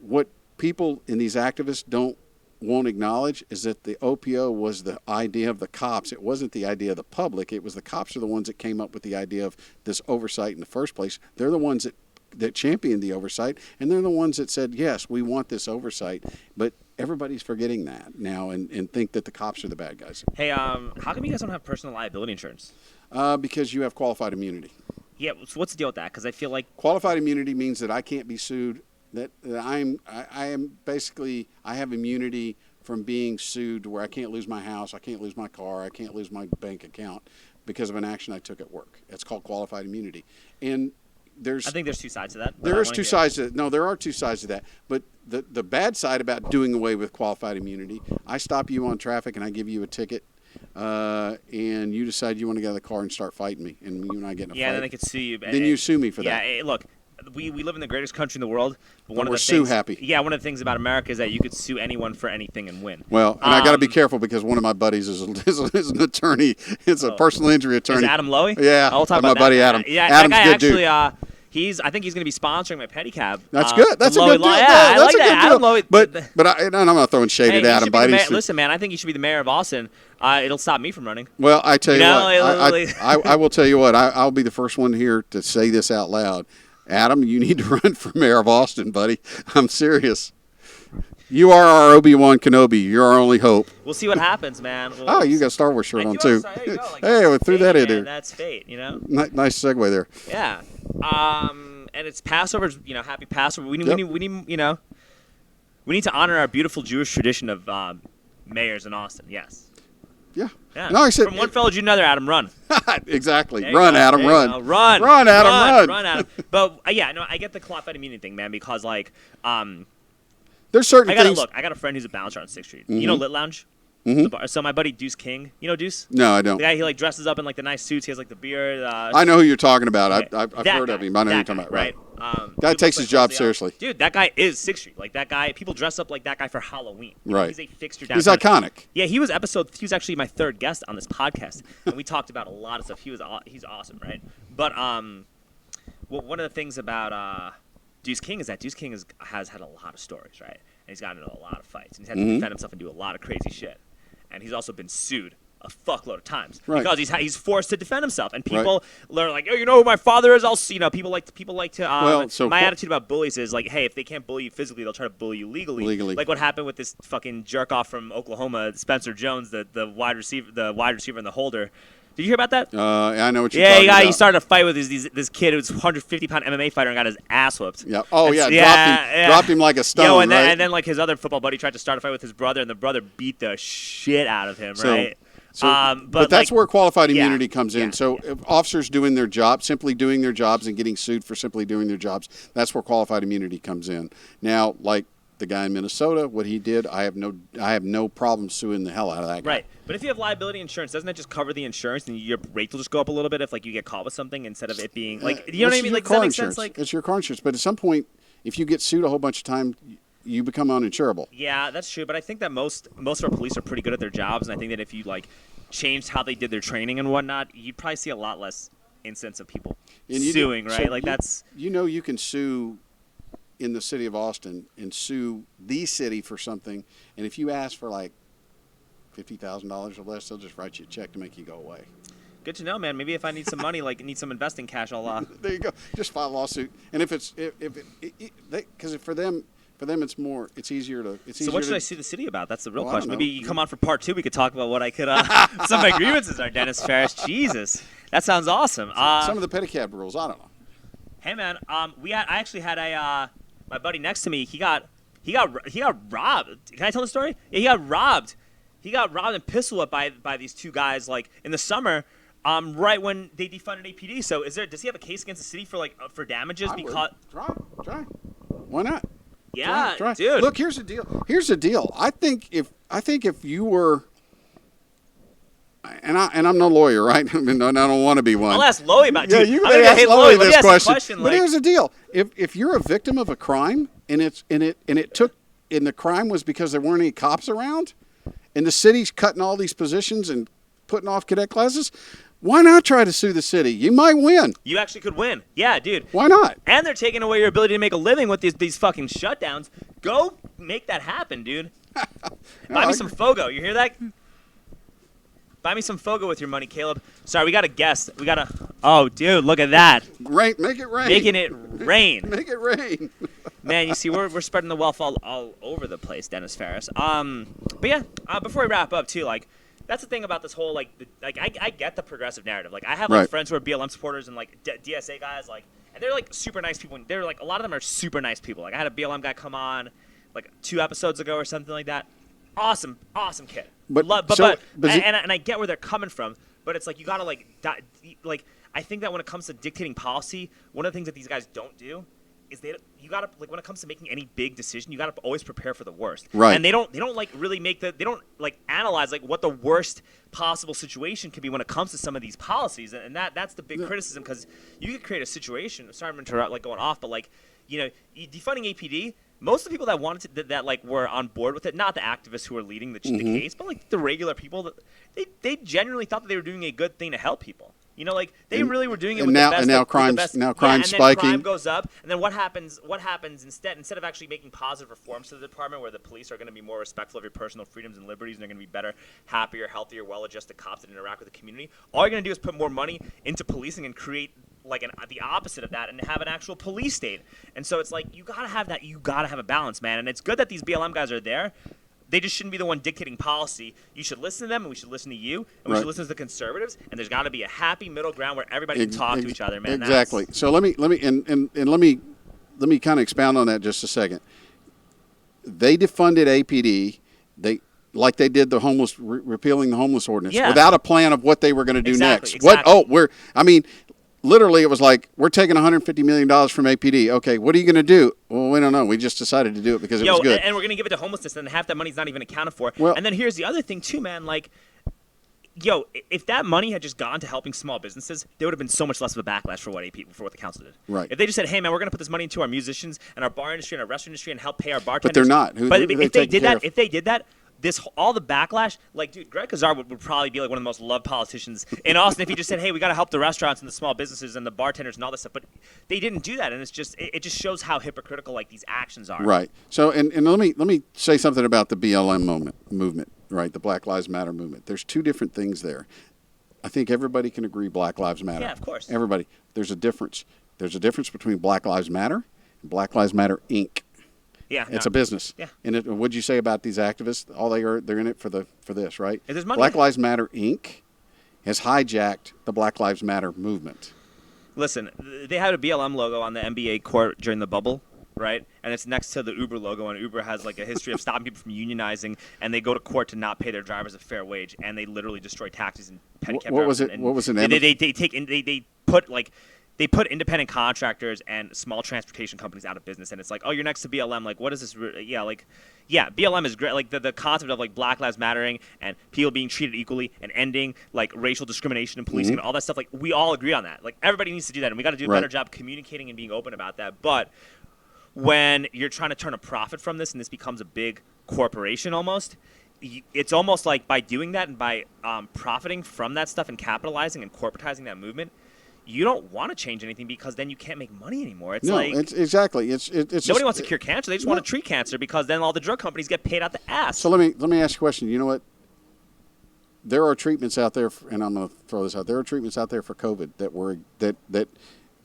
what people in these activists won't acknowledge is that the OPO was the idea of the cops. It wasn't the idea of the public. It was the cops are the ones that came up with the idea of this oversight in the first place. They're the ones that championed the oversight, and they're the ones that said, yes, we want this oversight. But everybody's forgetting that now and think that the cops are the bad guys. Hey, how come you guys don't have personal liability insurance? Because you have qualified immunity. Yeah, so what's the deal with that? Because I feel like qualified immunity means that I can't be sued. That I am basically, I have immunity from being sued where I can't lose my house, I can't lose my car, I can't lose my bank account because of an action I took at work. It's called qualified immunity. And I think there's two sides to that. There are two sides to that. But the bad side about doing away with qualified immunity, I stop you on traffic and I give you a ticket, and you decide you want to get out of the car and start fighting me, and you and I get in a fight. Yeah, then they could sue you. Then you sue me for that. Yeah, look, we live in the greatest country in the world. But we're sue happy. Yeah, one of the things about America is that you could sue anyone for anything and win. Well, and I got to be careful because one of my buddies is an attorney. It's a personal injury attorney. Is Adam Lowy? Yeah, I'll talk my about buddy that. Adam. Yeah, Adam's that guy good actually. dude. I think he's going to be sponsoring my pedicab. That's good. That's a good deal. Yeah, That's I like a that. good Adam deal. Lowy. But I'm not throwing shade Hey, at Adam. listen, man, I think you should be the mayor of Austin. It'll stop me from running. Well, I tell you what, like- I will tell you what. I'll be the first one here to say this out loud. Adam, you need to run for mayor of Austin, buddy. I'm serious. You are our Obi-Wan Kenobi. You're our only hope. We'll see what happens, man. You got a Star Wars shirt on, too. There you go. Like, hey, we threw that in there. That's fate, you know? Nice segue there. Yeah. And it's Passover, happy Passover. We need, we need to honor our beautiful Jewish tradition of mayors in Austin, yes. Yeah. No, I said, from one fellow to another, Adam, run. Exactly. Run, Adam, run. Run. Run, Adam, run. Run, Adam. But, I get the qualified immunity thing, man, because, like, there's certain things. I got a friend who's a bouncer on 6th Street. You know Lit Lounge? So my buddy Deuce King. You know Deuce? No, I don't. The guy, he, like, dresses up in, like, the nice suits. He has, like, the beard. I know who you're talking about. I've heard of him. I know who you're talking about. Right. Guy takes his job seriously. Dude, that guy is 6th Street. Like, that guy, people dress up like that guy for Halloween. Right. He's a fixture downtown. He's iconic. Yeah, he was actually my 3rd guest on this podcast, and we talked about a lot of stuff. He's awesome, right? But one of the things about Deuce King is that Deuce King has had a lot of stories, right? And he's gotten into a lot of fights, and he's had to defend himself and do a lot of crazy shit. And he's also been sued a fuckload of times because he's forced to defend himself, and people are like, oh, you know who my father is? People like to. My attitude about bullies is like, hey, if they can't bully you physically, they'll try to bully you legally. Like what happened with this fucking jerk off from Oklahoma, Spencer Jones, the wide receiver and the holder. Did you hear about that? I know what you're talking about. He started a fight with this kid who was a 150-pound MMA fighter and got his ass whooped. Yeah. Oh, dropped him like a stone, right? And then like his other football buddy tried to start a fight with his brother, and the brother beat the shit out of him, right? But that's where qualified immunity comes in. If officers doing their job, simply doing their jobs and getting sued for simply doing their jobs, that's where qualified immunity comes in. Now, like the guy in Minnesota, what he did, I have no problem suing the hell out of that guy. Right. But if you have liability insurance, doesn't that just cover the insurance and your rate will just go up a little bit if like you get caught with something instead of it being like you know what I mean? Like, does that make sense? Like, it's your car insurance. But at some point, if you get sued a whole bunch of time, you become uninsurable. Yeah, that's true. But I think that most of our police are pretty good at their jobs, and I think that if you like changed how they did their training and whatnot, you'd probably see a lot less incidents of people suing, right? Like that's you can sue in the city of Austin and sue the city for something, and if you ask for like $50,000 or less, they'll just write you a check to make you go away. Good to know, man. Maybe if I need some money, like need some investing cash, I'll. There you go. Just file a lawsuit, and because for them it's easier to. So what should I sue the city about? That's the real question. Maybe you come on for part 2. We could talk about what I could. Some of my grievances are Dennis Farris. Jesus, that sounds awesome. Some of the pedicab rules. I don't know. Hey man, I actually had my buddy next to me. He got robbed. Can I tell the story? Yeah, he got robbed. He got robbed and pistol whipped by these two guys like in the summer, right when they defunded APD. So does he have a case against the city for damages because try. Why not? Yeah, try. Dude. Look, here's the deal. I think if you were, and I'm no lawyer, right? I mean, I don't want to be one. I'll ask Lowy about it. Yeah, dude, you can ask Lowy this question. Like, but here's the deal: if you're a victim of a crime and the crime was because there weren't any cops around, and the city's cutting all these positions and putting off cadet classes, why not try to sue the city? You might win. You actually could win. Yeah, dude. Why not? And they're taking away your ability to make a living with these fucking shutdowns. Go make that happen, dude. Buy me some Fogo. You hear that? Buy me some Fogo with your money, Caleb. Sorry, we got a guest. Oh, dude, look at that. Make it rain. Making it rain. Make it rain. Man, you see, we're spreading the wealth all over the place, Dennis Farris. But yeah, before we wrap up, too, like, that's the thing about this whole, like, I get the progressive narrative. Like, I have, like, friends who are BLM supporters and, like, DSA guys, like, and they're, like, super nice people. They're, like, a lot of them are super nice people. Like, I had a BLM guy come on, like, 2 episodes ago or something like that. Awesome kid. But I get where they're coming from, but it's like you gotta I think that when it comes to dictating policy, one of the things that these guys don't do is you gotta like when it comes to making any big decision, you gotta always prepare for the worst. Right. And they don't like really they don't like analyze like what the worst possible situation could be when it comes to some of these policies, and that's the big criticism because you could create a situation. Sorry, I'm going off, but like defunding APD. Most of the people that wanted that like were on board with it, not the activists who were leading the case, but like the regular people, that they genuinely thought that they were doing a good thing to help people. You know, like they really were doing it and with now- the best. and now with the crime's- best- now yeah, crime's and then spiking. crime goes up, and then what happens? What happens instead of actually making positive reforms to the department, where the police are going to be more respectful of your personal freedoms and liberties, and they're going to be better, happier, healthier, well-adjusted cops that interact with the community. All you're going to do is put more money into policing and create like the opposite of that, and have an actual police state. And so it's like you gotta have that. You gotta have a balance, man. And it's good that these BLM guys are there. They just shouldn't be the one dictating policy. You should listen to them, and we should listen to you, and we should listen to the conservatives. And there's got to be a happy middle ground where everybody can talk to each other, man. Exactly. So let me let me kind of expound on that just a second. They defunded APD. Like they did the repealing the homeless ordinance without a plan of what they were going to do next. Exactly. Literally, it was like, we're taking $150 million from APD. Okay, what are you going to do? Well, we don't know. We just decided to do it because it was good. And we're going to give it to homelessness, and half that money's not even accounted for. Well, and then here's the other thing, too, man. Like, if that money had just gone to helping small businesses, there would have been so much less of a backlash for what the council did. Right. If they just said, hey, man, we're going to put this money into our musicians and our bar industry and our restaurant industry and help pay our bartenders. But they're not. If they did that, all the backlash, like, dude, Greg Kazar would probably be like one of the most loved politicians in Austin if he just said, hey, we got to help the restaurants and the small businesses and the bartenders and all this stuff. But they didn't do that, and it just shows how hypocritical like these actions are. Right. So, and let me say something about the BLM movement, right? The Black Lives Matter movement. There's two different things there. I think everybody can agree Black Lives Matter. Yeah, of course. Everybody. There's a difference. There's a difference between Black Lives Matter and Black Lives Matter Inc. Yeah, it's a business. Yeah. And what'd you say about these activists? They're in it for this, right? There's money. Black Lives Matter Inc. has hijacked the Black Lives Matter movement. Listen, they had a BLM logo on the NBA court during the bubble, right? And it's next to the Uber logo, and Uber has like a history of stopping people from unionizing, and they go to court to not pay their drivers a fair wage, and they literally destroy taxis and pedicab. What was it? What was it? They put independent contractors and small transportation companies out of business, and it's like, oh, you're next to BLM. Like, what is this? BLM is great. Like the concept of like Black Lives Mattering and people being treated equally and ending like racial discrimination in policing and all that stuff. Like, we all agree on that. Like, everybody needs to do that, and we got to do a better job communicating and being open about that. But when you're trying to turn a profit from this, and this becomes a big corporation almost, it's almost like by doing that and by profiting from that stuff and capitalizing and corporatizing that movement, you don't want to change anything because then you can't make money anymore. Exactly. It's nobody wants to cure cancer. They just want to treat cancer because then all the drug companies get paid out the ass. So let me ask you a question. You know what? There are treatments out there, and I'm going to throw this out. There are treatments out there for COVID that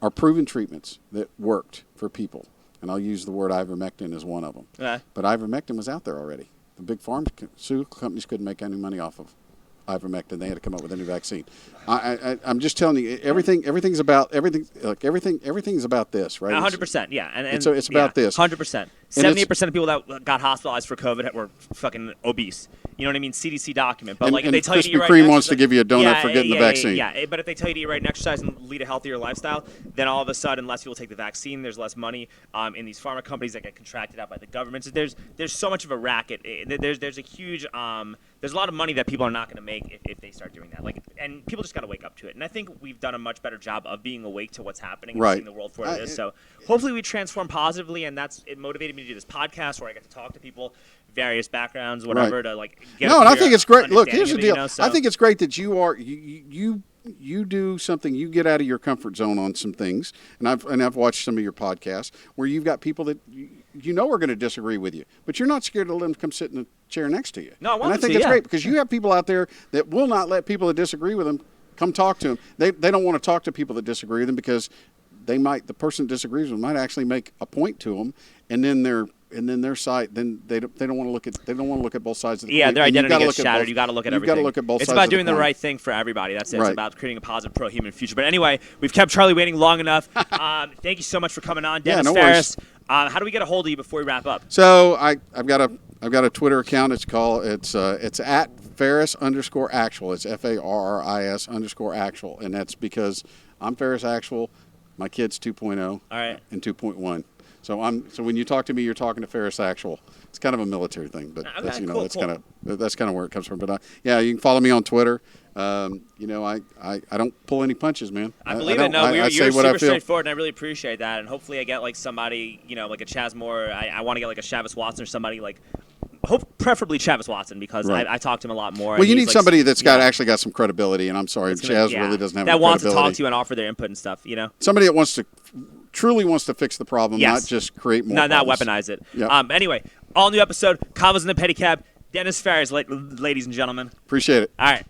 are proven treatments that worked for people. And I'll use the word ivermectin as one of them. But ivermectin was out there already. The big pharmaceutical companies couldn't make any money off of ivermectin. They had to come up with a new vaccine. I'm just telling you, everything's about this, right? 100%, yeah. And it's about this. 100%. 78% of people that got hospitalized for COVID were fucking obese. You know what I mean? CDC document. But if they tell you to eat right, Krispy Kreme wants to give you a donut for getting the vaccine. Yeah, but if they tell you to eat right and exercise and lead a healthier lifestyle, then all of a sudden less people take the vaccine. There's less money in these pharma companies that get contracted out by the government. So there's so much of a racket. There's a huge there's a lot of money that people are not going to make if they start doing that. And people just got to wake up to it. And I think we've done a much better job of being awake to what's happening and seeing the world for what it is. So hopefully we transform positively, and it motivated me to do this podcast where I get to talk to people, various backgrounds, whatever, to get and I think it's great. Look, here's the deal. So. I think it's great that you do something. You get out of your comfort zone on some things, and I've watched some of your podcasts where you've got people that you know are going to disagree with you, but you're not scared to let them come sit in the chair next to you. No, I think it's great because you have people out there that will not let people that disagree with them come talk to them. They don't want to talk to people that disagree with them because the person that disagrees with them might actually make a point to them, and then their side, then they don't want to look at both sides of the coin. Their identity gets shattered. You got to look at everything. You got to look at both sides. It's about of the doing the coin. right thing for everybody. That's it. Right. It's about creating a positive, pro-human future. But anyway, we've kept Charlie waiting long enough. Thank you so much for coming on, Dennis Farris. How do we get a hold of you before we wrap up? So I've got a Twitter account. It's at Farris_actual. It's FARRIS_actual, and that's because I'm Farris Actual. My kid's 2.0. All right. And 2.1. So when you talk to me, you're talking to Farris Actual. It's kind of a military thing, but Okay, that's cool. that's kind of where it comes from. But you can follow me on Twitter. I don't pull any punches, man. I believe it. No, you're super straightforward, and I really appreciate that. And hopefully, I get somebody, like a Chaz Moore. I want to get a Chavis Watson or somebody hope preferably Travis Watson because Right. I talked to him a lot more. Well, and you he's need like, somebody that's actually got some credibility, and I'm sorry, Chaz really doesn't have that any wants to credibility. talk to you and offer their input and stuff. Somebody that truly wants to fix the problem, Yes. not just create more not problems. weaponize it. Yep. Anyway, all new episode. Convos in the Pedicab. Dennis Farris, ladies and gentlemen. Appreciate it. All right.